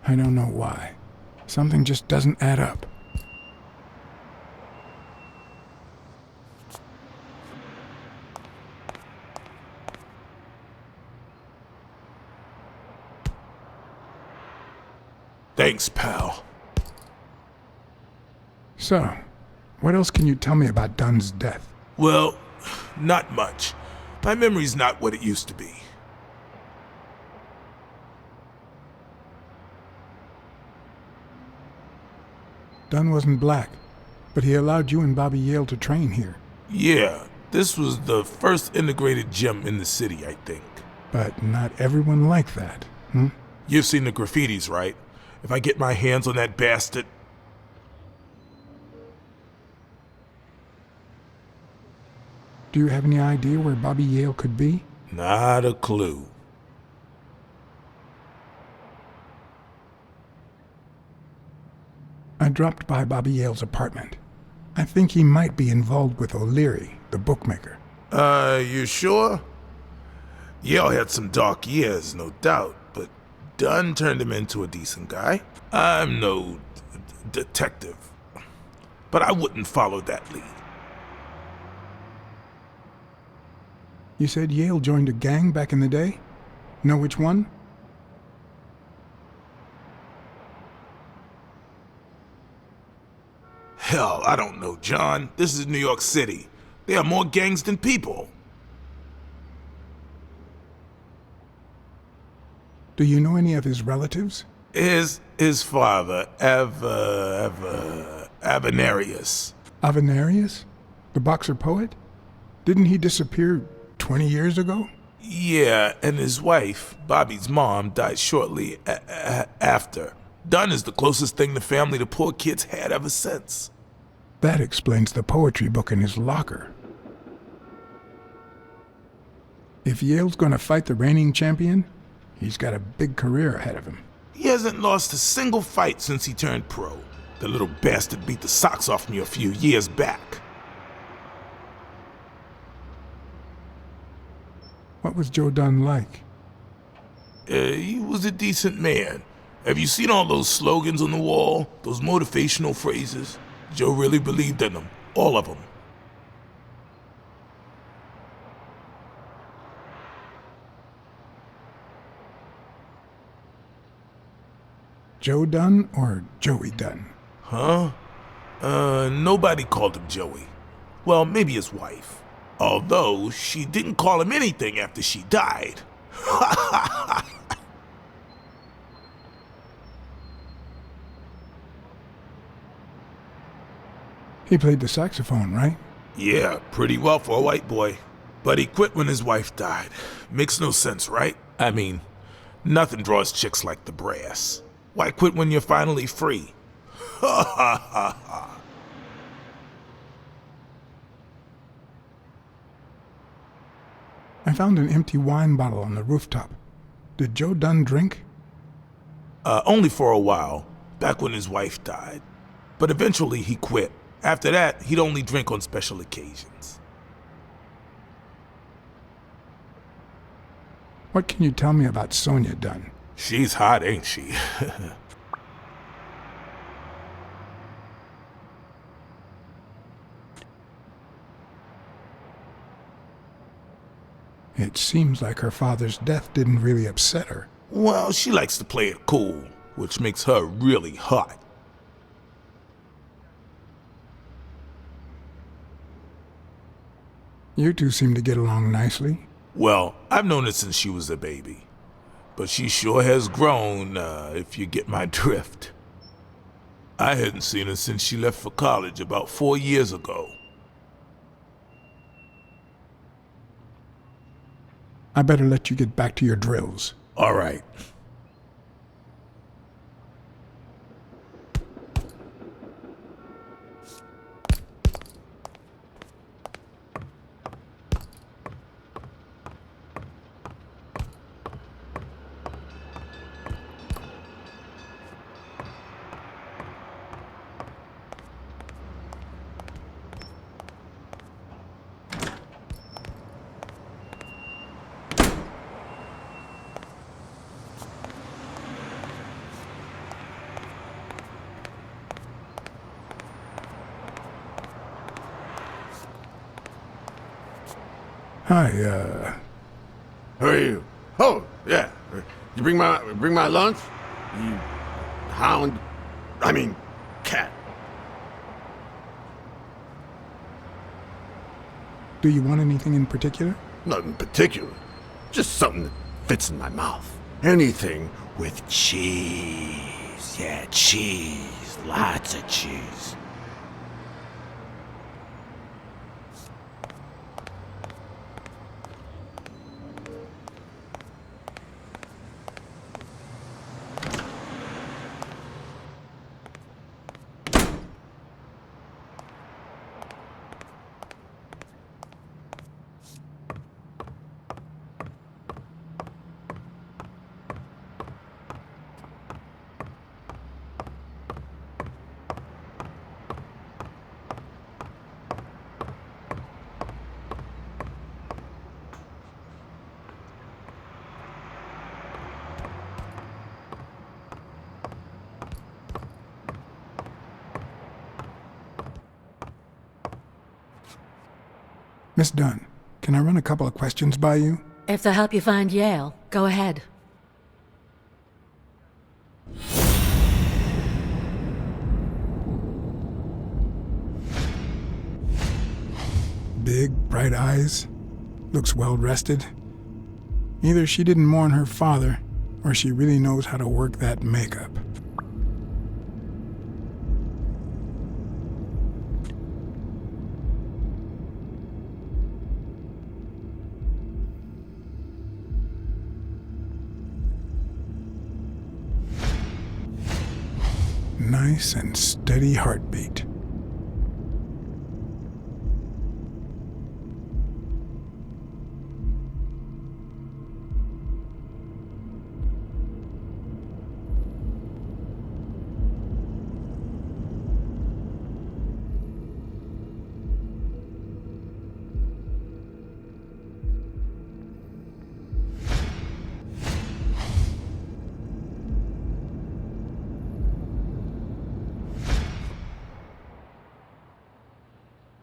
I don't know why. Something just doesn't add up. Thanks, pal. So, what else can you tell me about Dunn's death? Well, not much. My memory's not what it used to be. Dunn wasn't black, but he allowed you and Bobby Yale to train here. Yeah, this was the first integrated gym in the city, I think. But not everyone liked that, hmm? You've seen the graffitis, right? If I get my hands on that bastard... Do you have any idea where Bobby Yale could be? Not a clue. I dropped by Bobby Yale's apartment. I think he might be involved with O'Leary, the bookmaker. You sure? Yale had some dark years, no doubt, but Dunn turned him into a decent guy. I'm no detective, but I wouldn't follow that lead. You said Yale joined a gang back in the day? Know which one? Hell, I don't know, John. This is New York City. There are more gangs than people. Do you know any of his relatives? His father, Avenarius. Avenarius? The boxer poet? Didn't he disappear 20 years ago? Yeah, and his wife, Bobby's mom, died shortly after. Dunn is the closest thing the family the poor kids had ever since. That explains the poetry book in his locker. If Yale's gonna fight the reigning champion, he's got a big career ahead of him. He hasn't lost a single fight since he turned pro. The little bastard beat the socks off me a few years back. What was Joe Dunn like? He was a decent man. Have you seen all those slogans on the wall? Those motivational phrases? Joe really believed in them. All of them. Joe Dunn or Joey Dunn? Huh? Nobody called him Joey. Well, maybe his wife. Although, she didn't call him anything after she died. He played the saxophone, right? Yeah, pretty well for a white boy. But he quit when his wife died. Makes no sense, right? I mean, nothing draws chicks like the brass. Why quit when you're finally free? Ha ha ha ha. I found an empty wine bottle on the rooftop. Did Joe Dunn drink? Only for a while, back when his wife died. But eventually he quit. After that, he'd only drink on special occasions. What can you tell me about Sonia Dunn? She's hot, ain't she? It seems like her father's death didn't really upset her. Well, she likes to play it cool, which makes her really hot. You two seem to get along nicely. Well, I've known her since she was a baby. But she sure has grown, if you get my drift. I hadn't seen her since she left for college about 4 years ago. I better let you get back to your drills. All right. Hi, Who are you? Oh, yeah. You bring my lunch? You hound. I mean, cat. do you want anything in particular? Nothing particular. Just something that fits in my mouth. Anything with cheese. Yeah, cheese. Lots of cheese. Miss Dunn, Can I run a couple of questions by you? If they'll help you find Yale, go ahead. Big, bright eyes. Looks well rested. Either she didn't mourn her father, or she really knows how to work that makeup. Nice and steady heartbeat.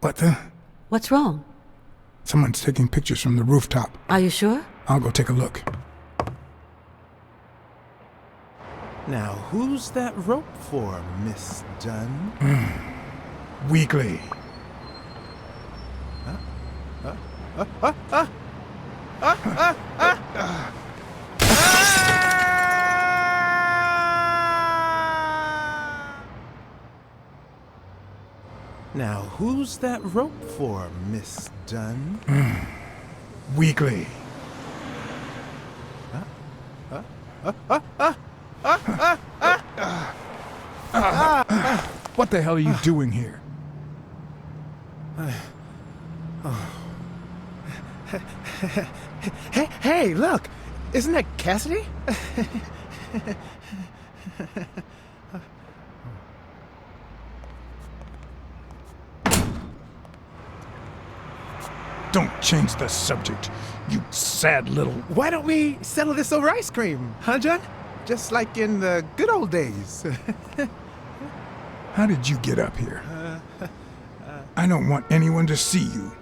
What the? What's wrong? Someone's taking pictures from the rooftop. Are you sure? I'll go take a look. Now, who's that rope for, Miss Dunn? Weekly. Now, who's that rope for, Miss Dunn? Weekly. What the hell are you doing here? Hey, look! Isn't that Cassidy? Don't change the subject, you sad little... Why don't we settle this over ice cream, huh, John? Just like in the good old days. How did you get up here? I don't want anyone to see you.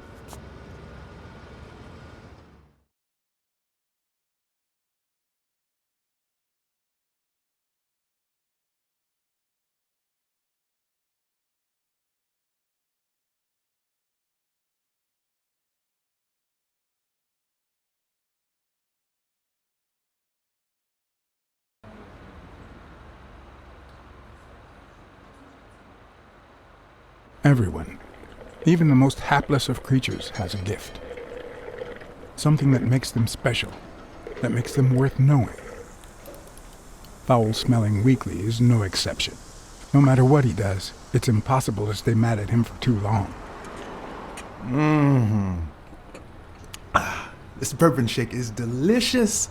Everyone, even the most hapless of creatures, has a gift. Something that makes them special, that makes them worth knowing. Foul-smelling Weekly is no exception. No matter what he does, it's impossible to stay mad at him for too long. This bourbon shake is delicious.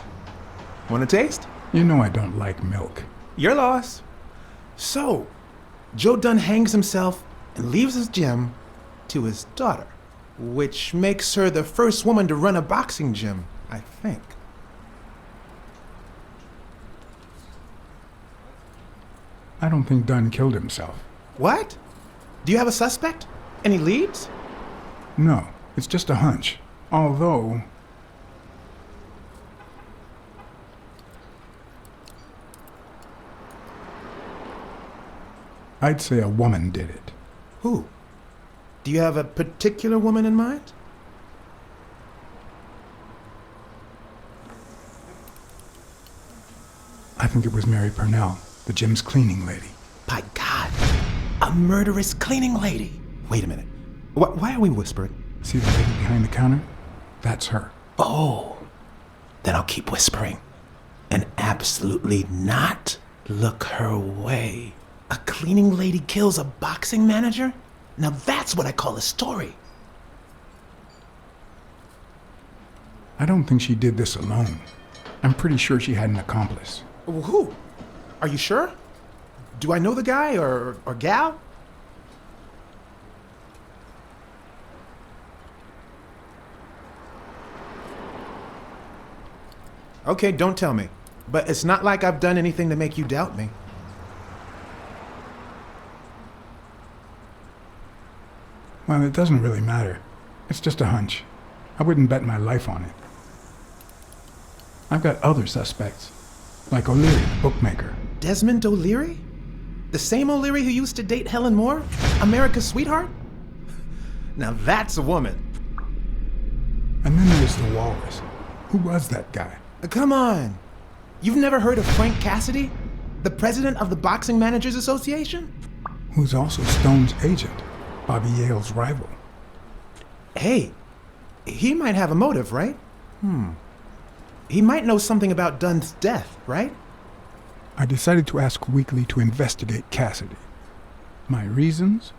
Want a taste? You know I don't like milk. Your loss. So, Joe Dunn hangs himself and leaves his gym to his daughter, which makes her the first woman to run a boxing gym, I think. I don't think Dunn killed himself. What? Do you have a suspect? Any leads? No, it's just a hunch. Although... I'd say a woman did it. Who? Do you have a particular woman in mind? I think it was Mary Purnell, the gym's cleaning lady. By God, a murderous cleaning lady. Wait a minute. Why are we whispering? See the lady behind the counter? That's her. Oh, then I'll keep whispering and absolutely not look her way. A cleaning lady kills a boxing manager? Now that's what I call a story. I don't think she did this alone. I'm pretty sure she had an accomplice. Who? Are you sure? Do I know the guy or gal? Okay, don't tell me. But it's not like I've done anything to make you doubt me. Well, it doesn't really matter. It's just a hunch. I wouldn't bet my life on it. I've got other suspects, like O'Leary, the bookmaker. Desmond O'Leary? The same O'Leary who used to date Helen Moore? America's sweetheart? Now that's a woman. And then there's the Walrus. Who was that guy? Come on. You've never heard of Frank Cassidy? The president of the Boxing Managers Association? Who's also Stone's agent, Bobby Yale's rival. Hey, he might have a motive, right? He might know something about Dunn's death, right? I decided to ask Weekly to investigate Cassidy. My reasons?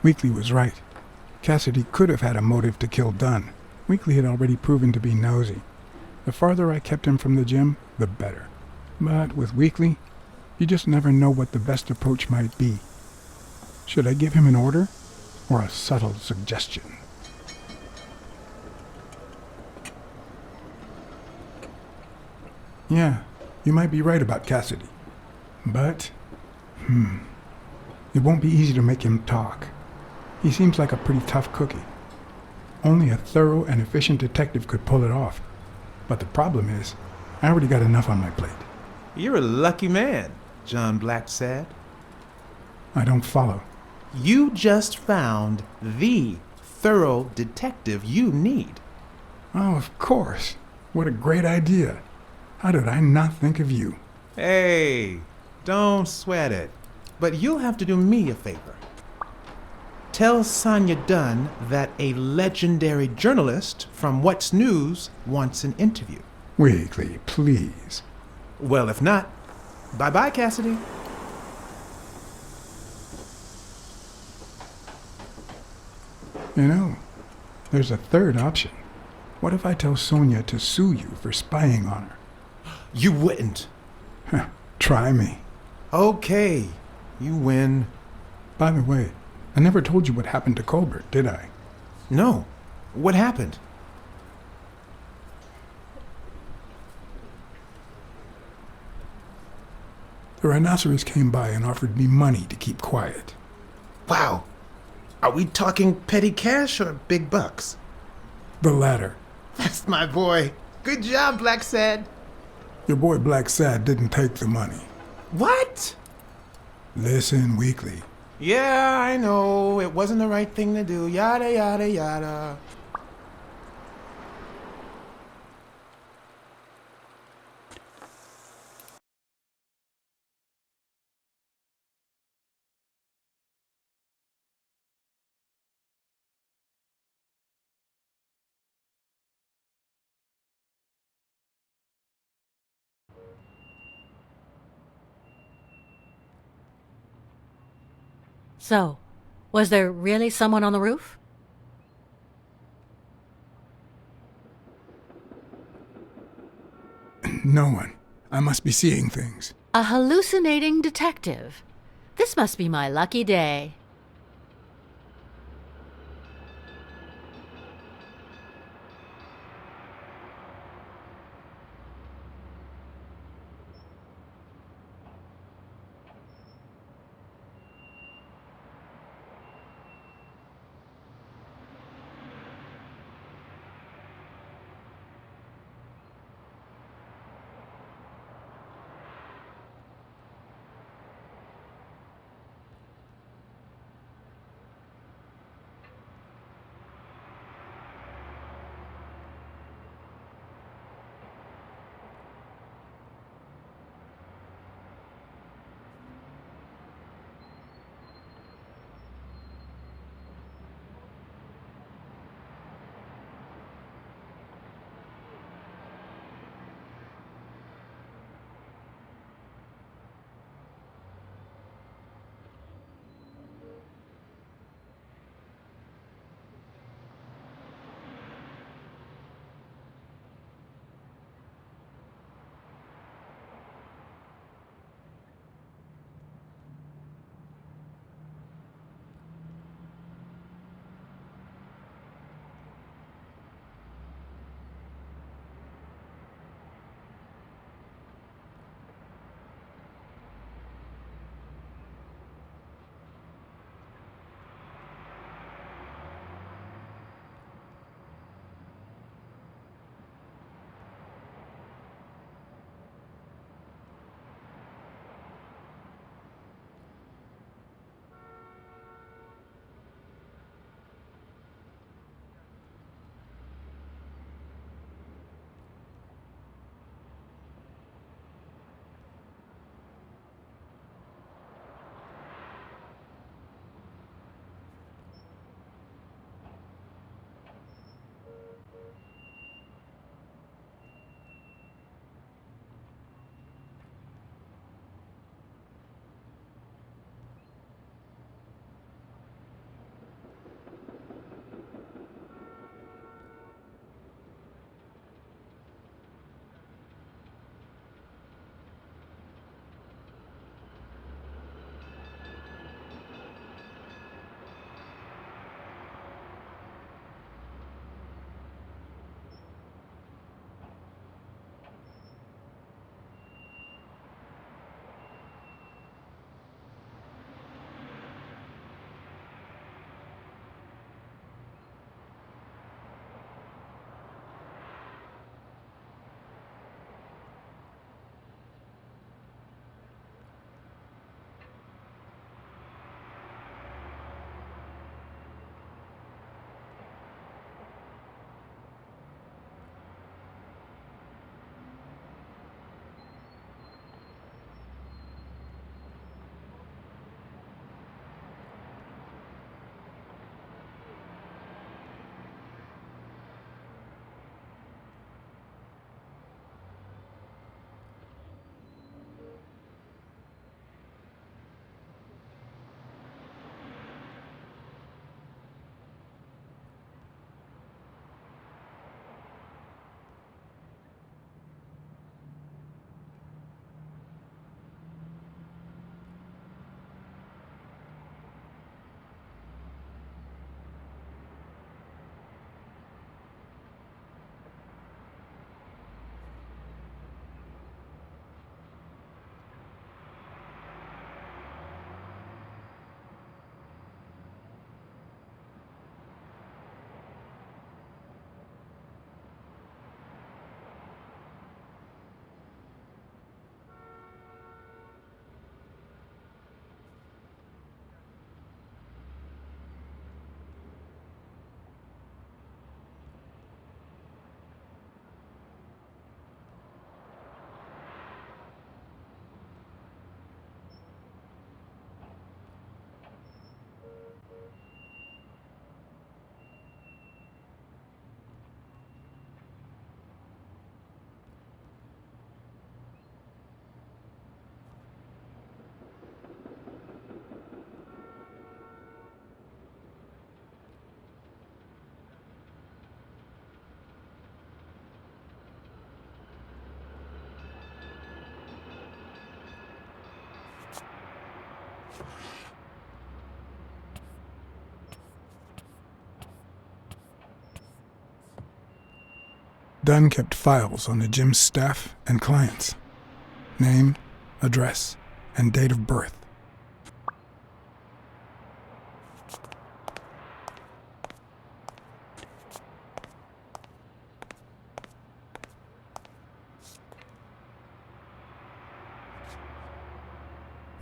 Weekly was right. Cassidy could have had a motive to kill Dunn. Weekly had already proven to be nosy. The farther I kept him from the gym, the better. But with Weekly, you just never know what the best approach might be. Should I give him an order or a subtle suggestion? Yeah, you might be right about Cassidy. But, it won't be easy to make him talk. He seems like a pretty tough cookie. Only a thorough and efficient detective could pull it off. But the problem is, I already got enough on my plate. You're a lucky man, John BLACKSAD. I don't follow. You just found the thorough detective you need. Oh, of course. What a great idea. How did I not think of you? Hey, don't sweat it. But you'll have to do me a favor. Tell Sonia Dunn that a legendary journalist from What's News wants an interview. Weekly, please. Well, if not, bye-bye, Cassidy. You know, there's a third option. What if I tell Sonia to sue you for spying on her? You wouldn't. Try me. Okay, you win. By the way, I never told you what happened to Colbert, did I? No. What happened? The rhinoceros came by and offered me money to keep quiet. Wow. Are we talking petty cash or big bucks? The latter. That's my boy. Good job, BLACKSAD. Your boy BLACKSAD didn't take the money. What? Listen, Weekly. Yeah, I know. It wasn't the right thing to do. Yada, yada, yada. So, was there really someone on the roof? No one. I must be seeing things. A hallucinating detective. This must be my lucky day. Dunn kept files on the gym's staff and clients. Name, address, and date of birth.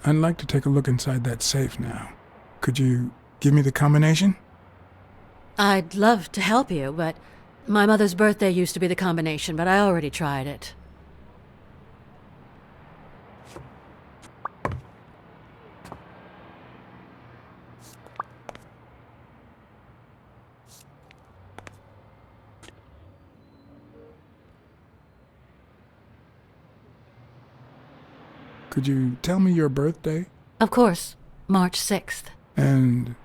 I'd like to take a look inside that safe now. Could you give me the combination? I'd love to help you, but my mother's birthday used to be the combination, but I already tried it. Could you tell me your birthday? Of course, March 6th. And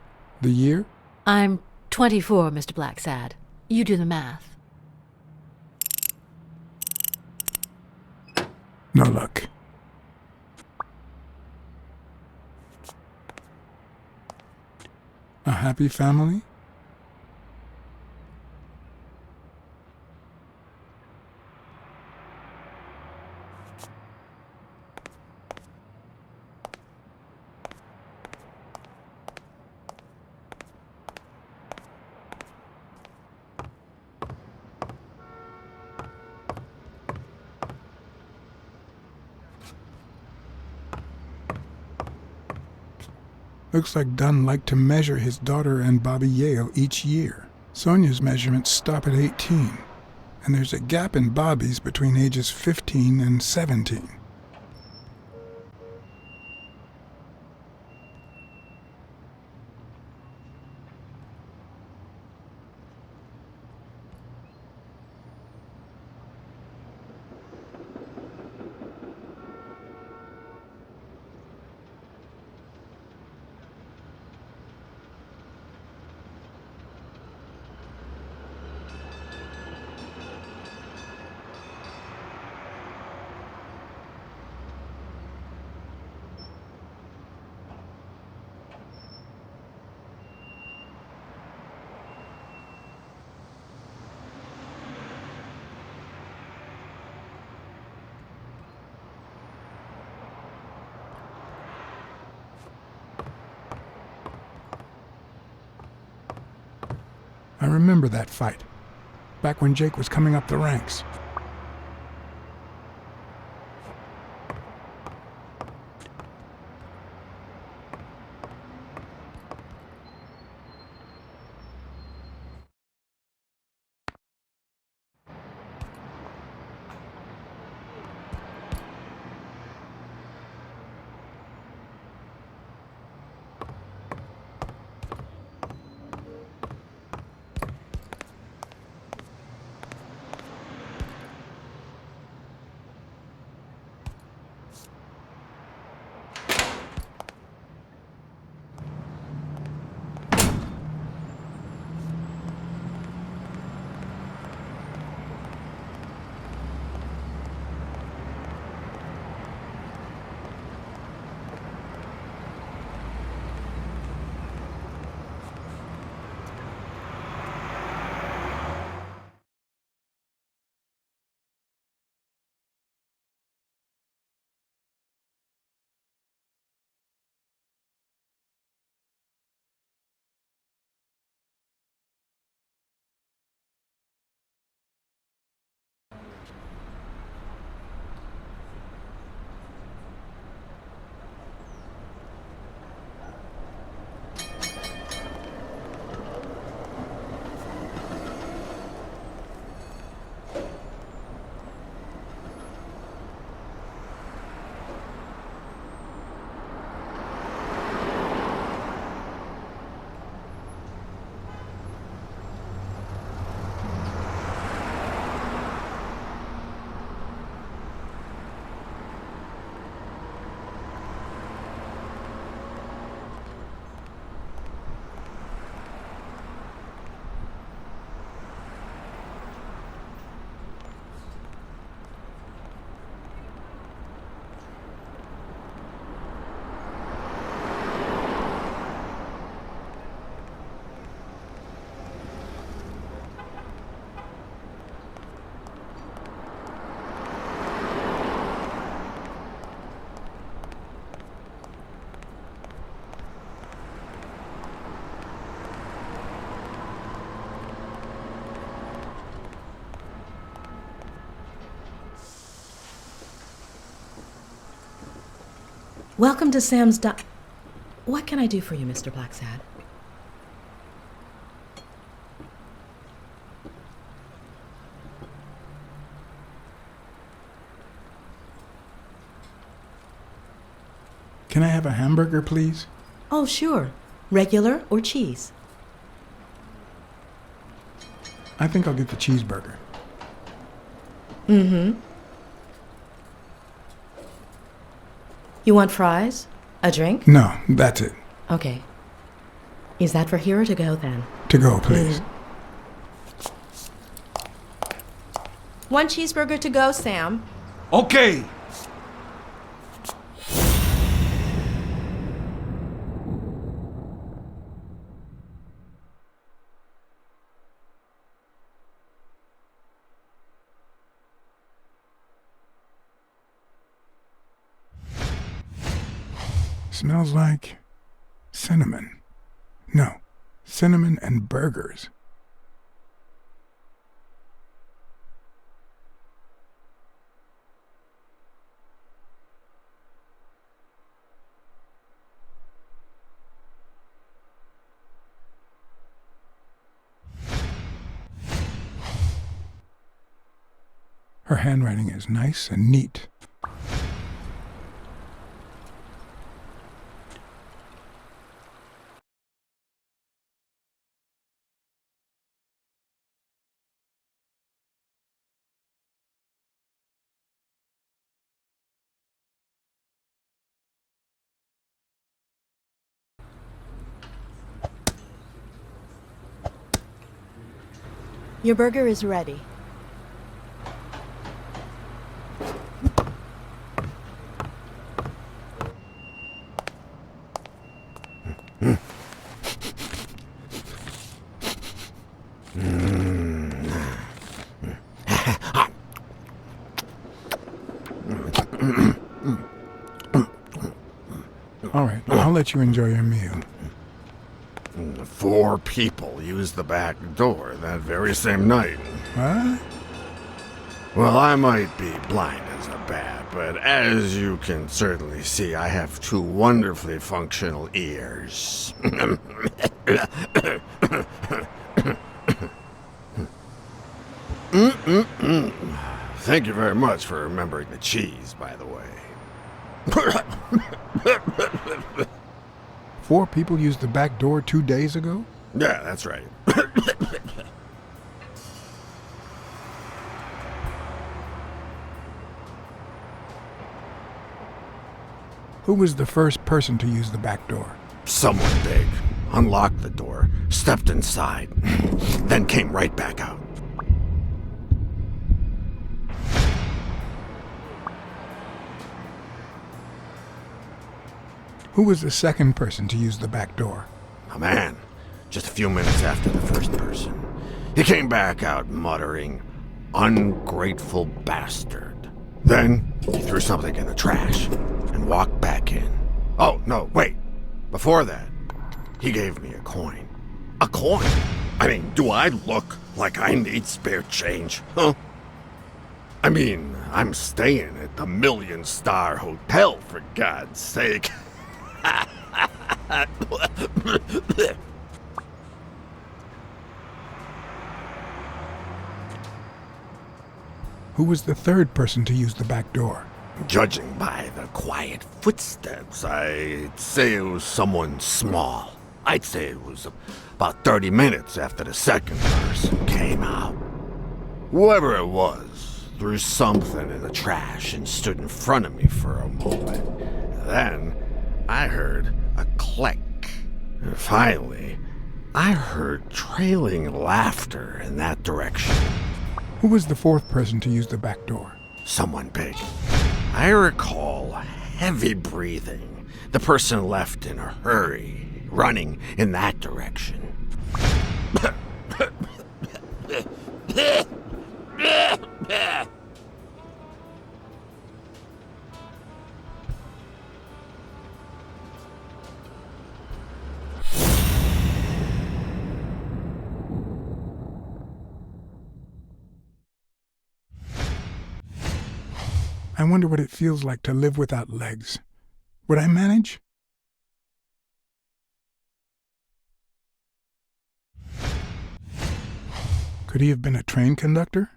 the year? I'm 24, Mr. BLACKSAD. You do the math. No luck. A happy family? Looks like Dunn liked to measure his daughter and Bobby Yale each year. Sonia's measurements stop at 18, and there's a gap in Bobby's between ages 15 and 17. I remember that fight, back when Jake was coming up the ranks. Welcome to Sam's What can I do for you, Mr. BLACKSAD? Can I have a hamburger, please? Oh, sure. Regular or cheese? I think I'll get the cheeseburger. Mm-hmm. You want fries? A drink? No, that's it. Okay. Is that for here or to go then? To go, please. One cheeseburger to go, Sam. Okay. Smells like cinnamon. No, cinnamon and burgers. Her handwriting is nice and neat. Your burger is ready. All right, I'll let you enjoy your meal. 4 people used the back door that very same night. What? Well, I might be blind as a bat, but as you can certainly see, I have 2 wonderfully functional ears. Thank you very much for remembering the cheese, by the way. 4 people used the back door 2 days ago? Yeah, that's right. Who was the first person to use the back door? Someone big unlocked the door, stepped inside, then came right back out. Who was the second person to use the back door? A man, just a few minutes after the first person. He came back out muttering, "Ungrateful bastard." Then he threw something in the trash and walked back in. Oh, no, wait. Before that, he gave me a coin. A coin? I mean, do I look like I need spare change, huh? I mean, I'm staying at the Million-Star Hotel, for God's sake. Who was the third person to use the back door? Judging by the quiet footsteps, I'd say it was someone small. I'd say it was about 30 minutes after the second person came out. Whoever it was threw something in the trash and stood in front of me for a moment. Then I heard a click. And finally, I heard trailing laughter in that direction. Who was the fourth person to use the back door? Someone big. I recall heavy breathing. The person left in a hurry, running in that direction. I wonder what it feels like to live without legs. Would I manage? Could he have been a train conductor?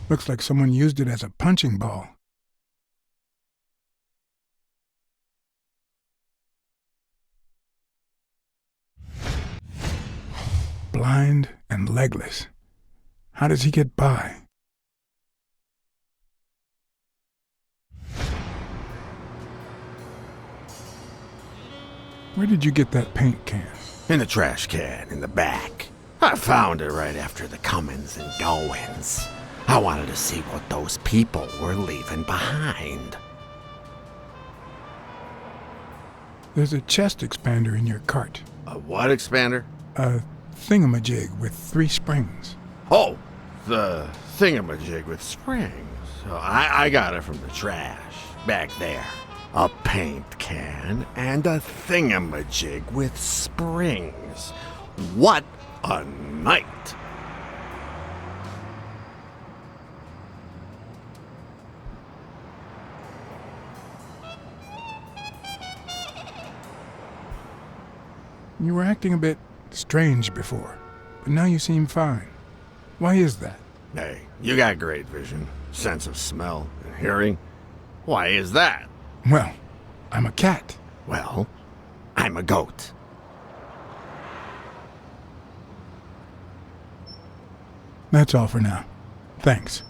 Looks like someone used it as a punching ball. Blind and legless. How does he get by? Where did you get that paint can? In the trash can in the back. I found it right after the comings and goings. I wanted to see what those people were leaving behind. There's a chest expander in your cart. A what expander? A thingamajig with 3 springs. Oh, the thingamajig with springs. Oh, I got it from the trash, back there. A paint can and a thingamajig with springs. What a night! You were acting a bit strange before, but now you seem fine. Why is that? Hey, you got great vision, sense of smell, and hearing. Why is that? Well, I'm a cat. Well, I'm a goat. That's all for now. Thanks.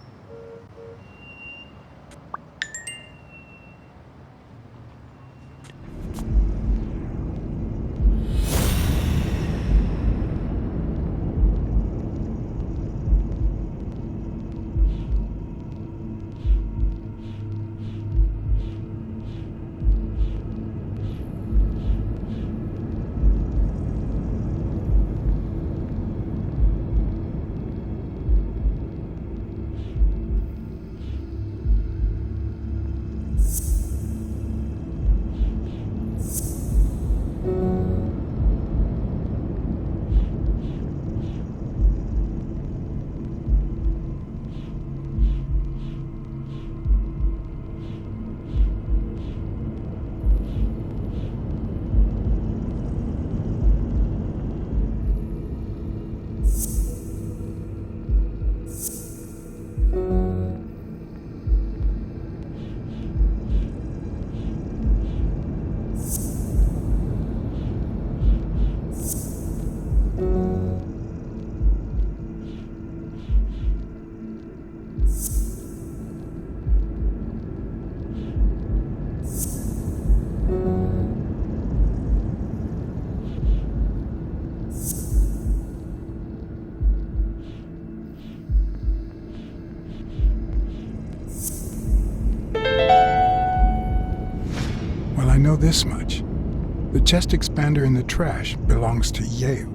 I know this much. The chest expander in the trash belongs to Yale.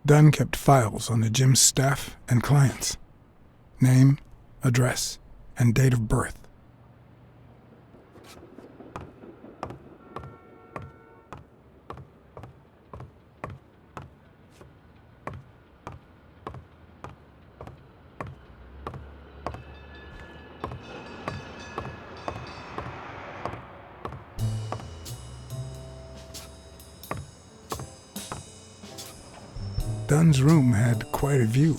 Dunn kept files on the gym's staff and clients. Name, address, and date of birth. Dunn's room had quite a view.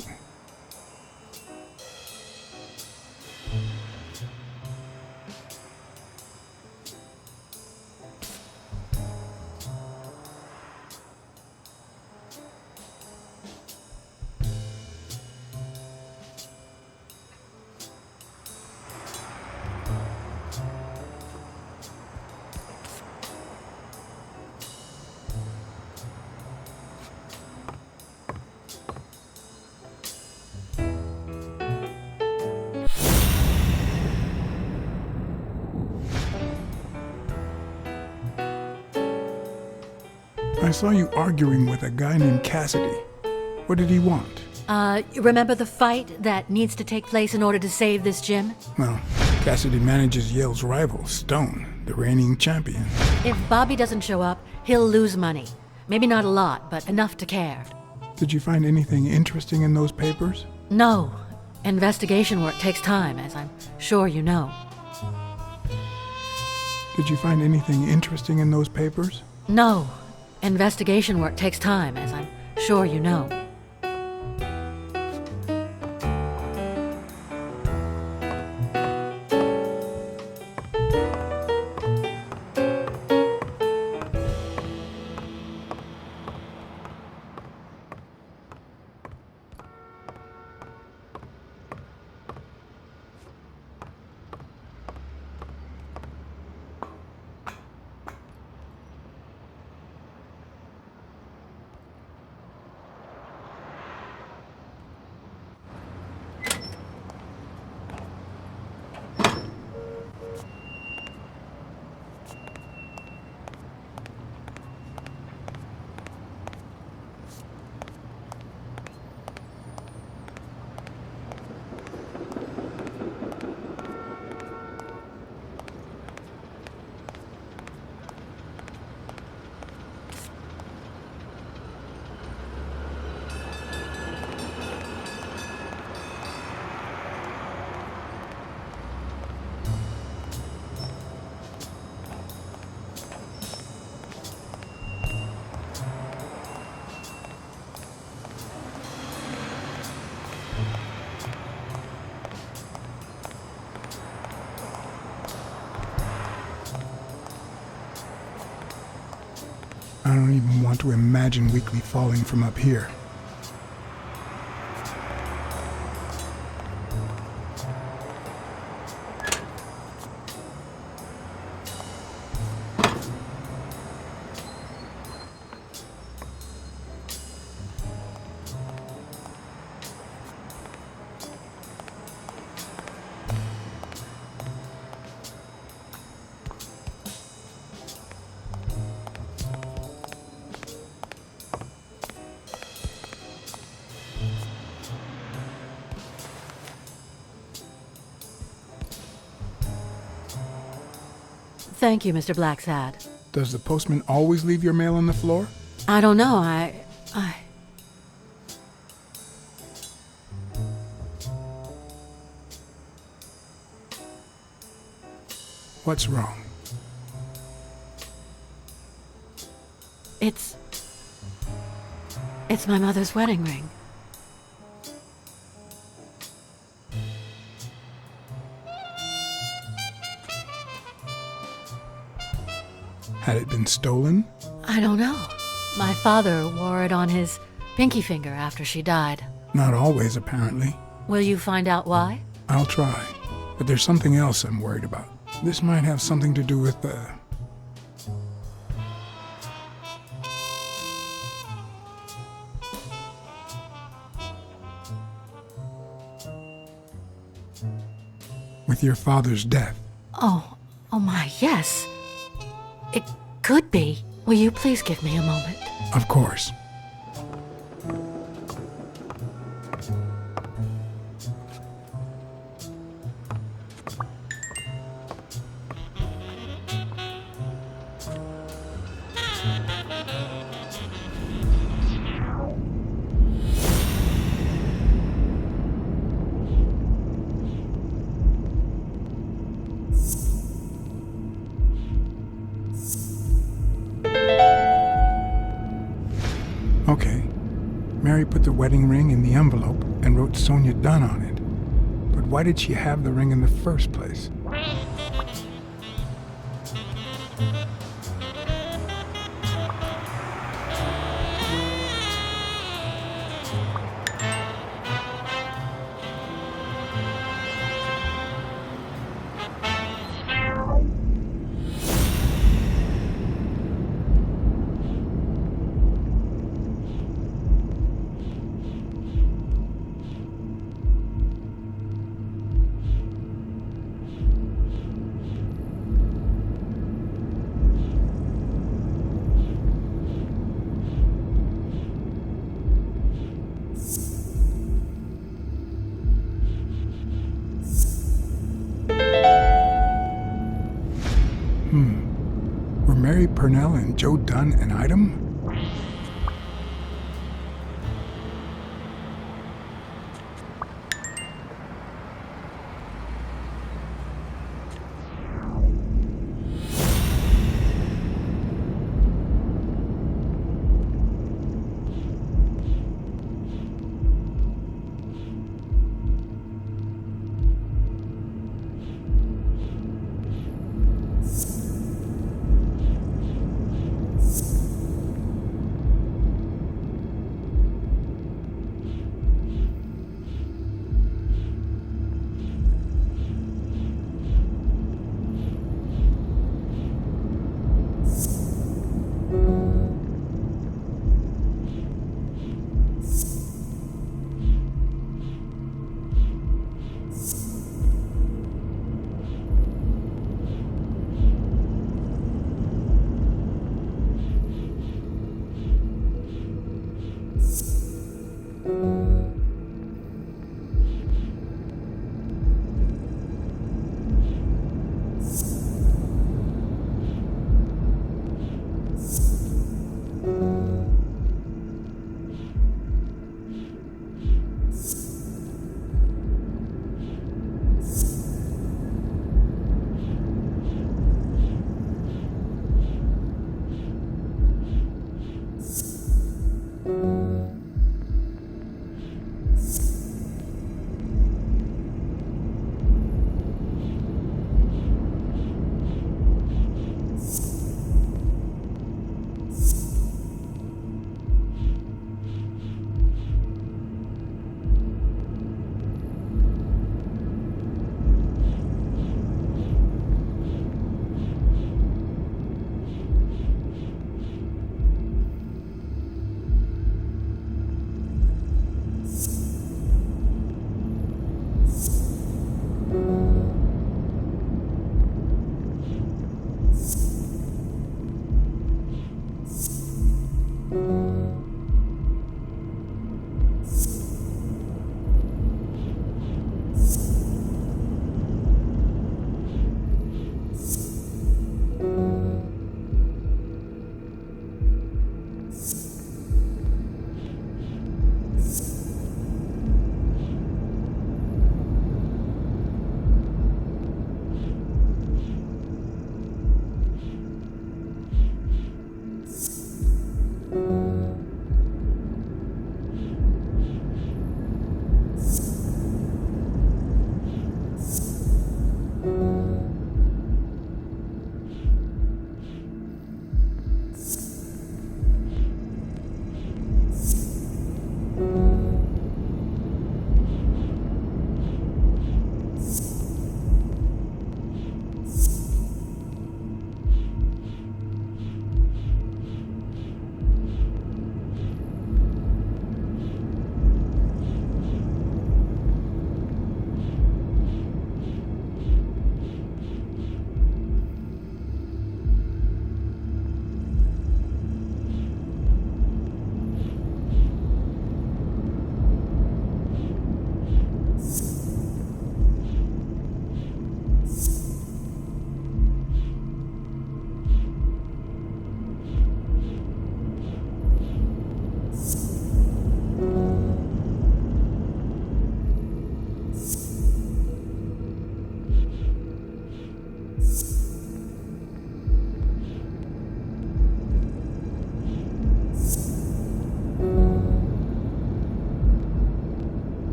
I saw you arguing with a guy named Cassidy. What did he want? Remember the fight that needs to take place in order to save this gym? Well, Cassidy manages Yale's rival, Stone, the reigning champion. If Bobby doesn't show up, he'll lose money. Maybe not a lot, but enough to care. Did you find anything interesting in those papers? No. Investigation work takes time, as I'm sure you know. Did you find anything interesting in those papers? No. Investigation work takes time, as I'm sure you know. I don't even want to imagine Weekly falling from up here. Thank you, Mr. BLACKSAD. Does the postman always leave your mail on the floor? I don't know, What's wrong? It's my mother's wedding ring. Had it been stolen? I don't know. My father wore it on his pinky finger after she died. Not always, apparently. Will you find out why? I'll try. But there's something else I'm worried about. This might have something to do with with your father's death. Oh my, yes. It could be. Will you please give me a moment? Of course. Okay. Mary put the wedding ring in the envelope and wrote Sonia Dunn on it. But why did she have the ring in the first place? Were Mary Purnell and Joe Dunn an item?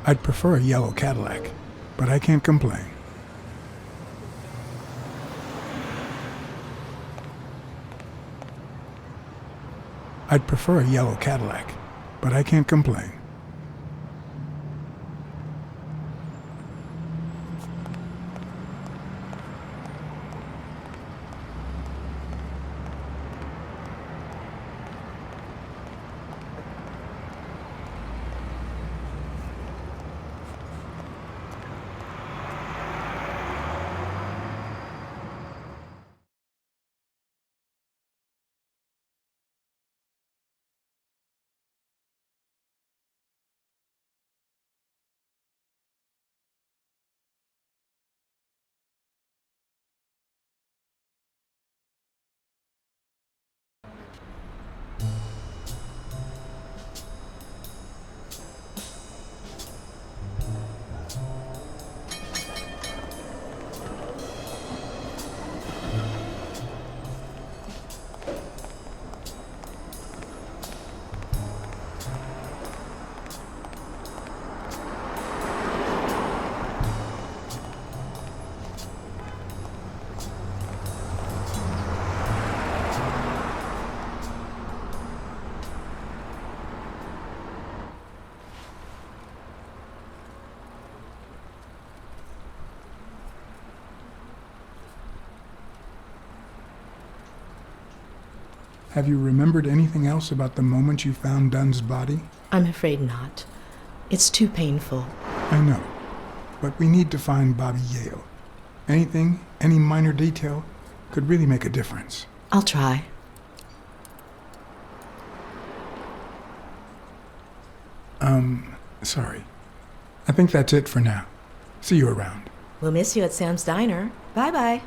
I'd prefer a yellow Cadillac, but I can't complain. I'd prefer a yellow Cadillac, but I can't complain. Have you remembered anything else about the moment you found Dunn's body? I'm afraid not. It's too painful. I know, but we need to find Bobby Yale. Anything, any minor detail, could really make a difference. I'll try. Sorry. I think that's it for now. See you around. We'll miss you at Sam's Diner. Bye-bye.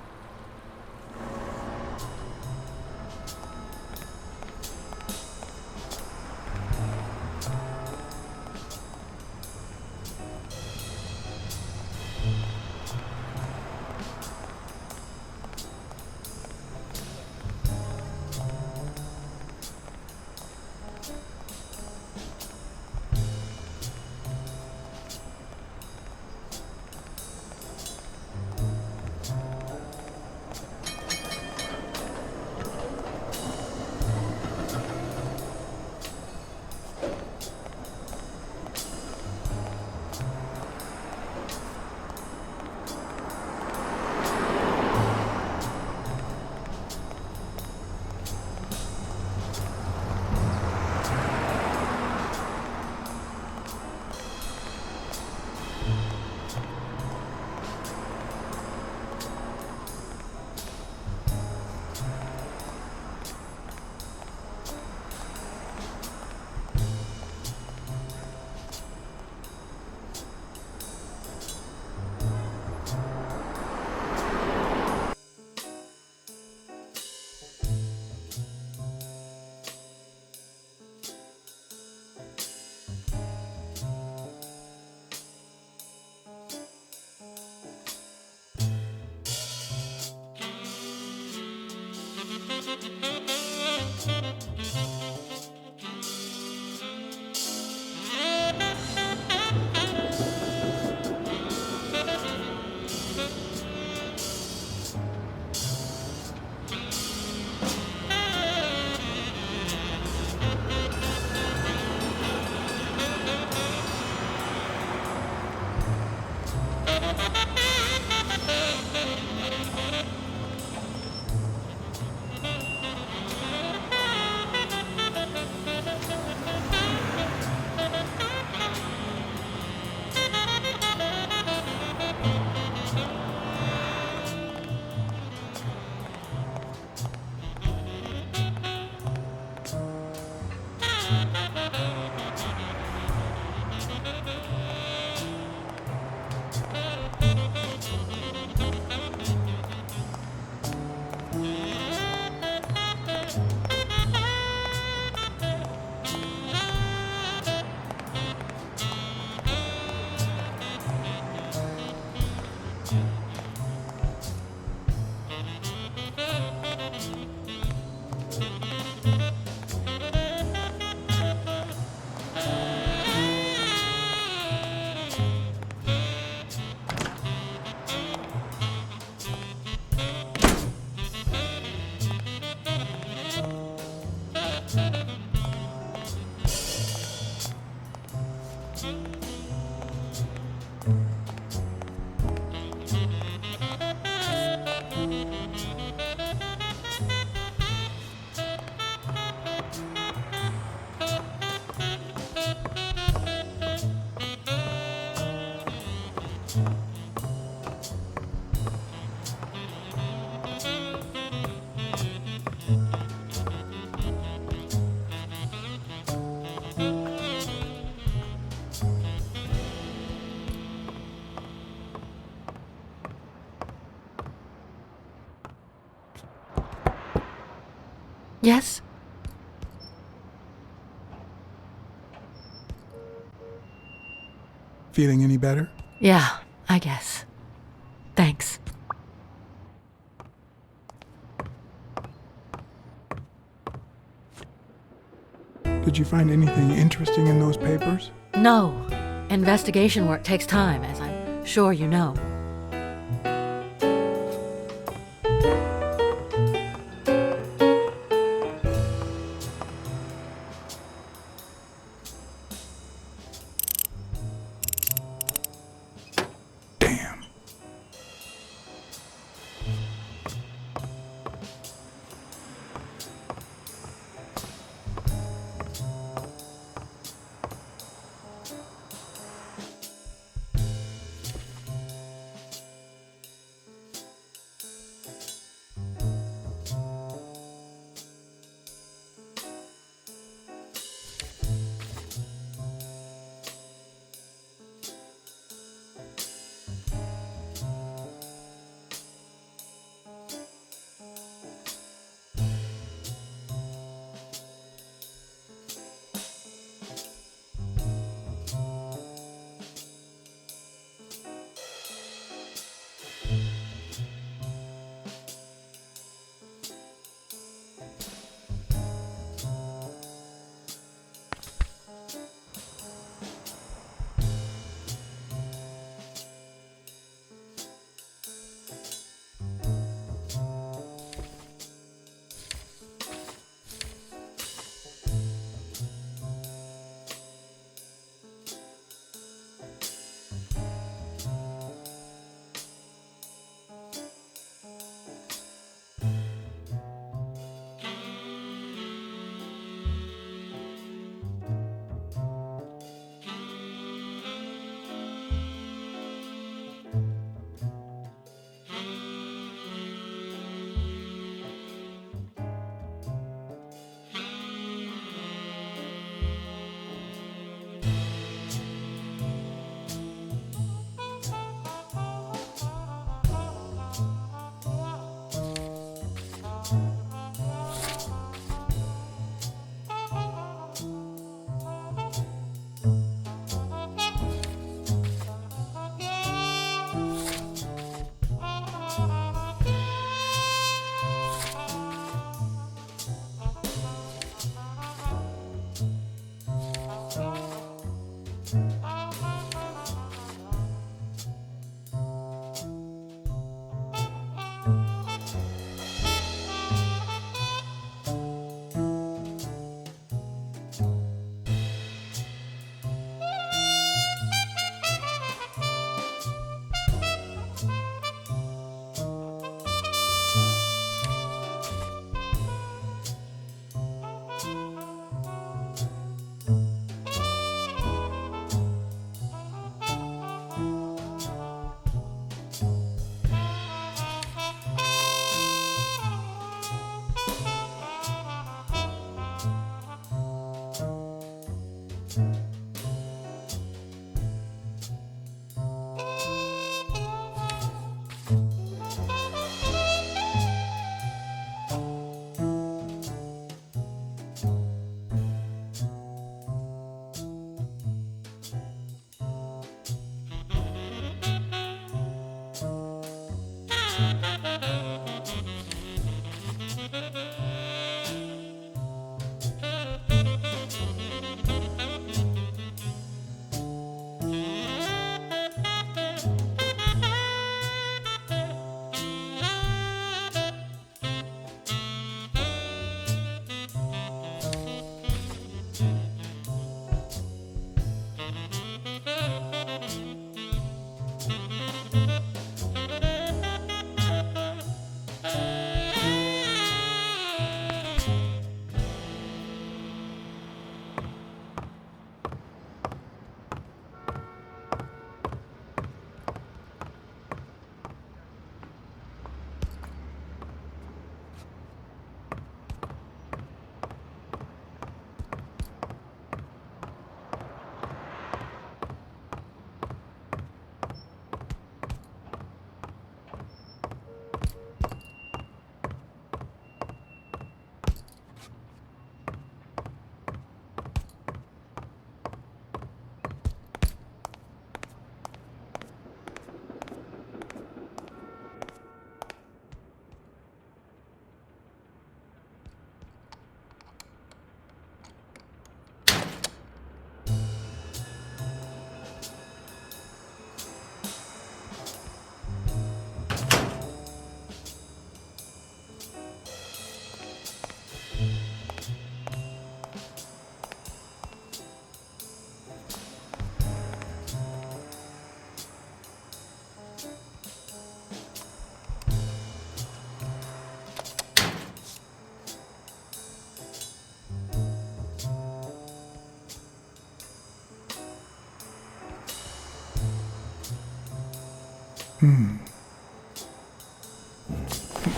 Yes? Feeling any better? Yeah, I guess. Thanks. Did you find anything interesting in those papers? No. Investigation work takes time, as I'm sure you know. Damn.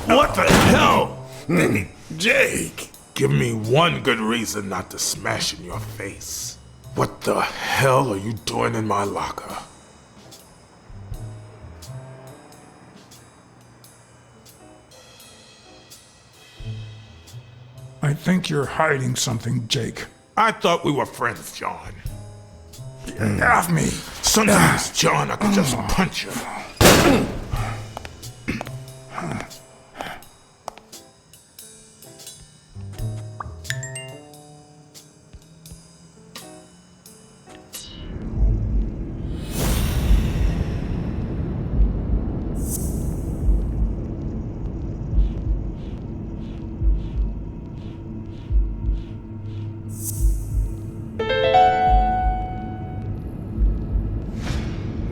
What the hell? Jake, give me one good reason not to smash in your face. What the hell are you doing in my locker? I think you're hiding something, Jake. I thought we were friends, John. Get off me. Sometimes, John, I could just punch you.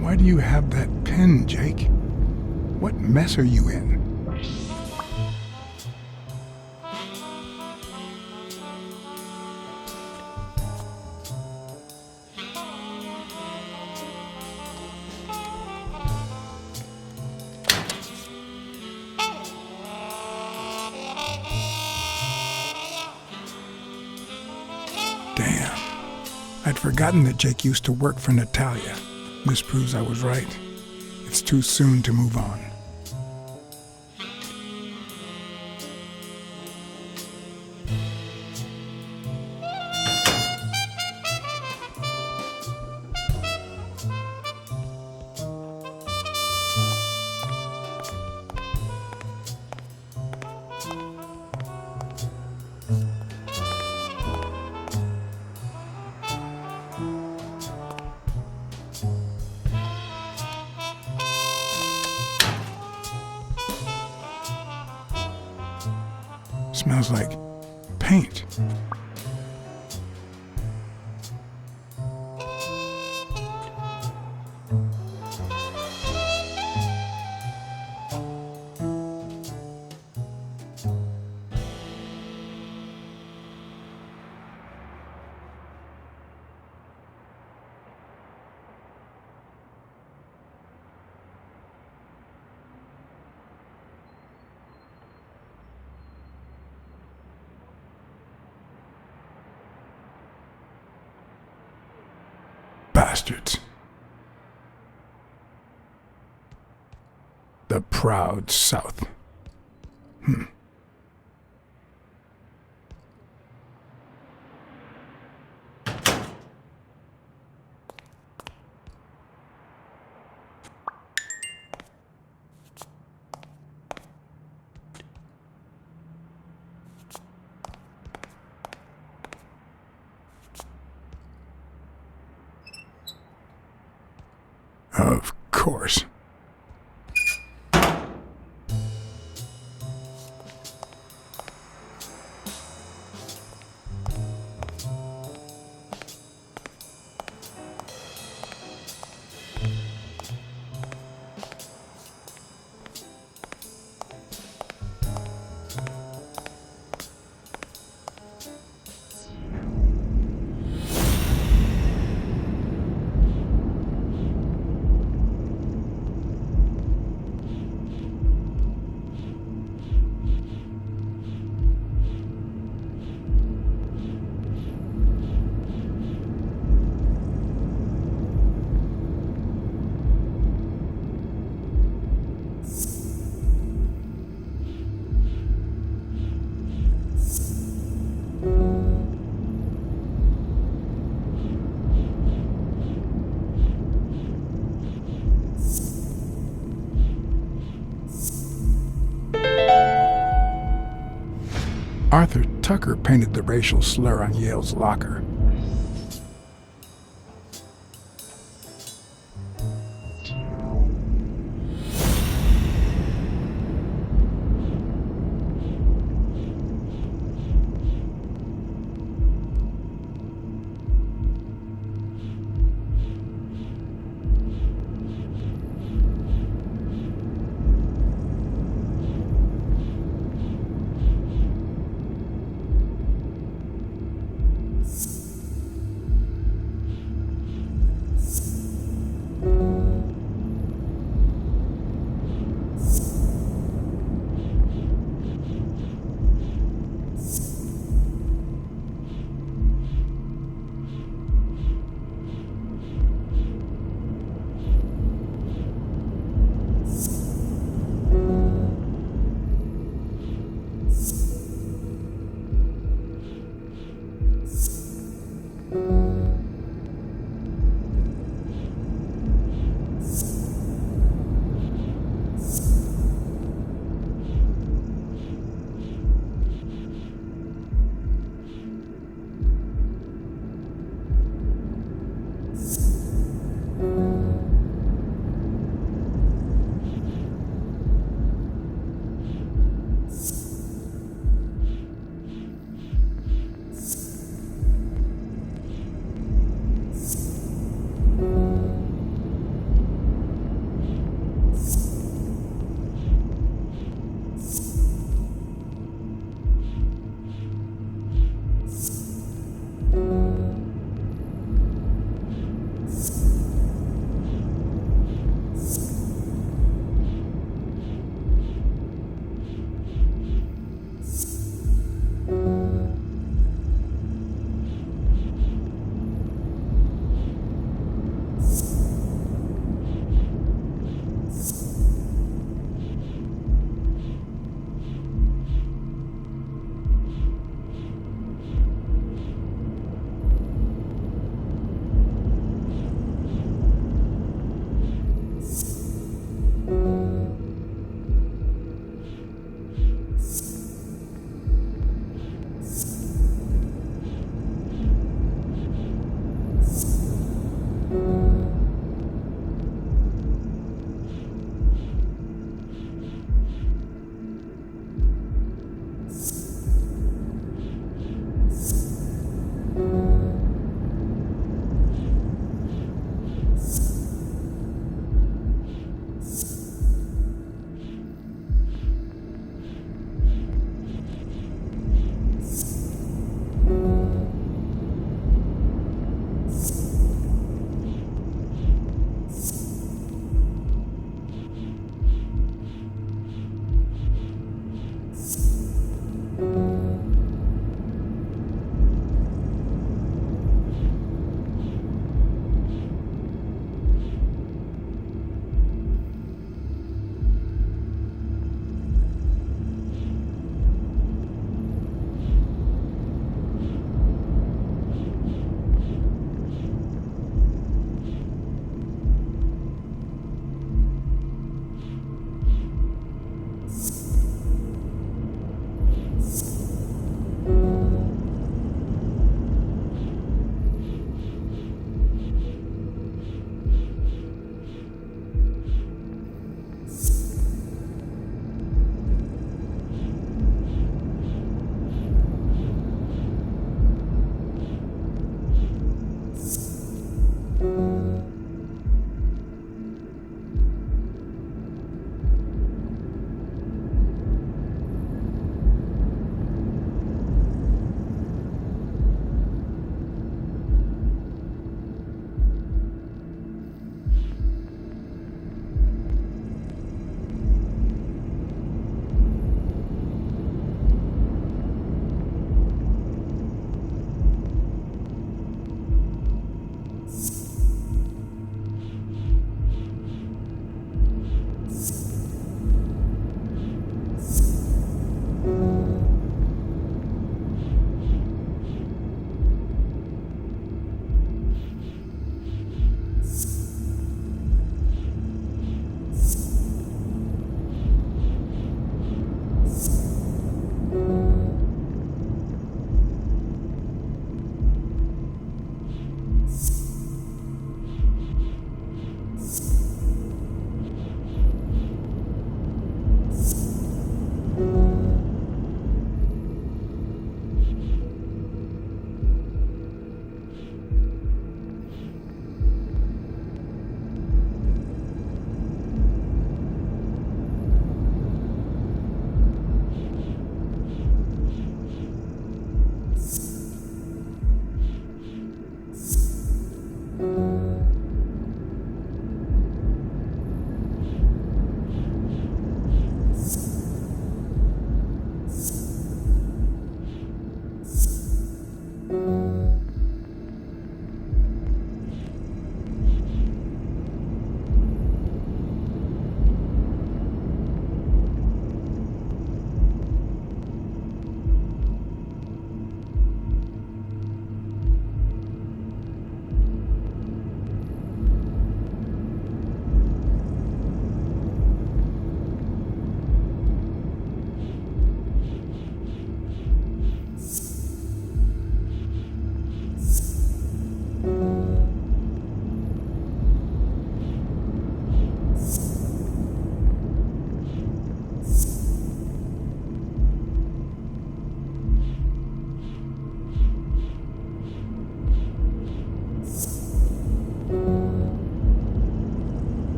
Why do you have that pen, Jake? What mess are you in? Damn. I'd forgotten that Jake used to work for Natalia. This proves I was right. It's too soon to move on. Smells like paint. Bastards. The proud South. Of course. Arthur Tucker painted the racial slur on Yale's locker.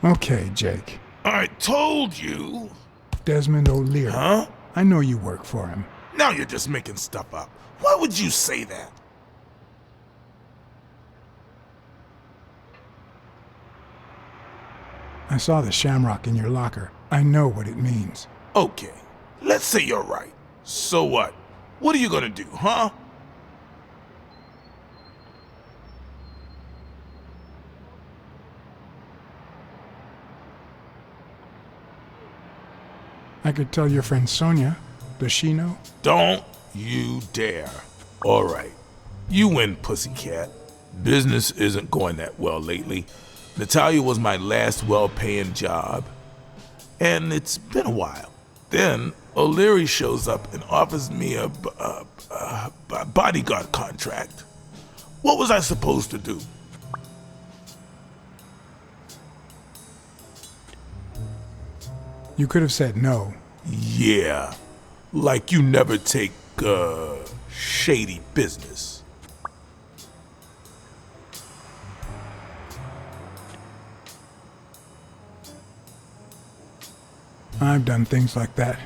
Okay, Jake. I told you. Desmond O'Leary. Huh? I know you work for him. Now you're just making stuff up. Why would you say that? I saw the shamrock in your locker. I know what it means. Okay, let's say you're right. So what? What are you gonna do, huh? I could tell your friend Sonia. Does she know? Don't you dare. All right, you win, pussycat. Business isn't going that well lately. Natalia was my last well-paying job, and it's been a while. Then O'Leary shows up and offers me a bodyguard contract. What was I supposed to do? You could have said no. Yeah, like you never take, shady business. I've done things like that,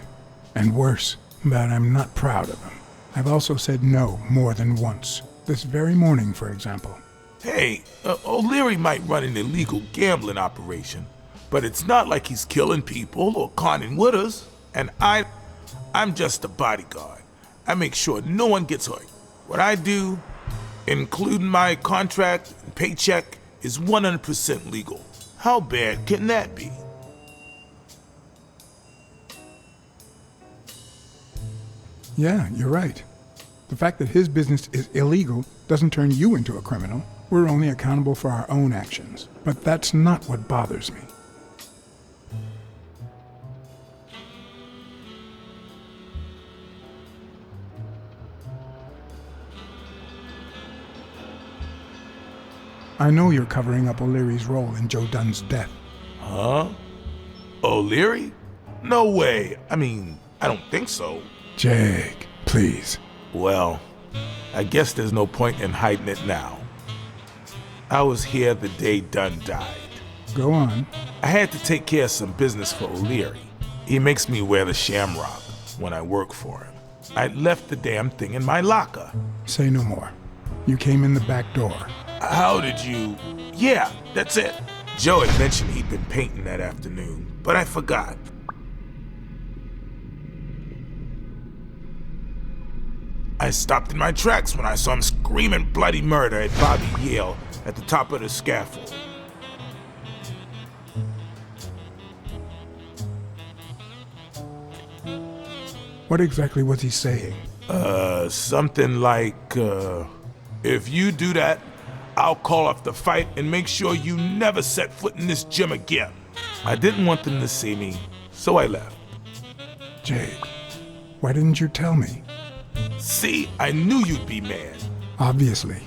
and worse, but I'm not proud of them. I've also said no more than once. This very morning, for example. Hey, O'Leary might run an illegal gambling operation, but it's not like he's killing people or conning with us. And I'm just a bodyguard. I make sure no one gets hurt. What I do, including my contract and paycheck, is 100% legal. How bad can that be? Yeah, you're right. The fact that his business is illegal doesn't turn you into a criminal. We're only accountable for our own actions. But that's not what bothers me. I know you're covering up O'Leary's role in Joe Dunn's death. Huh? O'Leary? No way. I mean, I don't think so. Jake, please. Well, I guess there's no point in hiding it now. I was here the day Dunn died. Go on. I had to take care of some business for O'Leary. He makes me wear the shamrock when I work for him. I left the damn thing in my locker. Say no more. You came in the back door. How did you... Yeah, that's it. Joe had mentioned he'd been painting that afternoon, but I forgot. I stopped in my tracks when I saw him screaming bloody murder at Bobby Yale at the top of the scaffold. What exactly was he saying? Something like, if you do that, I'll call off the fight and make sure you never set foot in this gym again. I didn't want them to see me, so I left. Jake, why didn't you tell me? See, I knew you'd be mad. Obviously.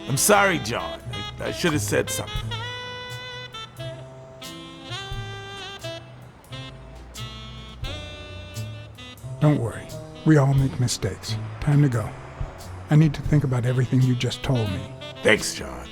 I'm sorry, John. I should have said something. Don't worry. We all make mistakes. Time to go. I need to think about everything you just told me. Thanks, John.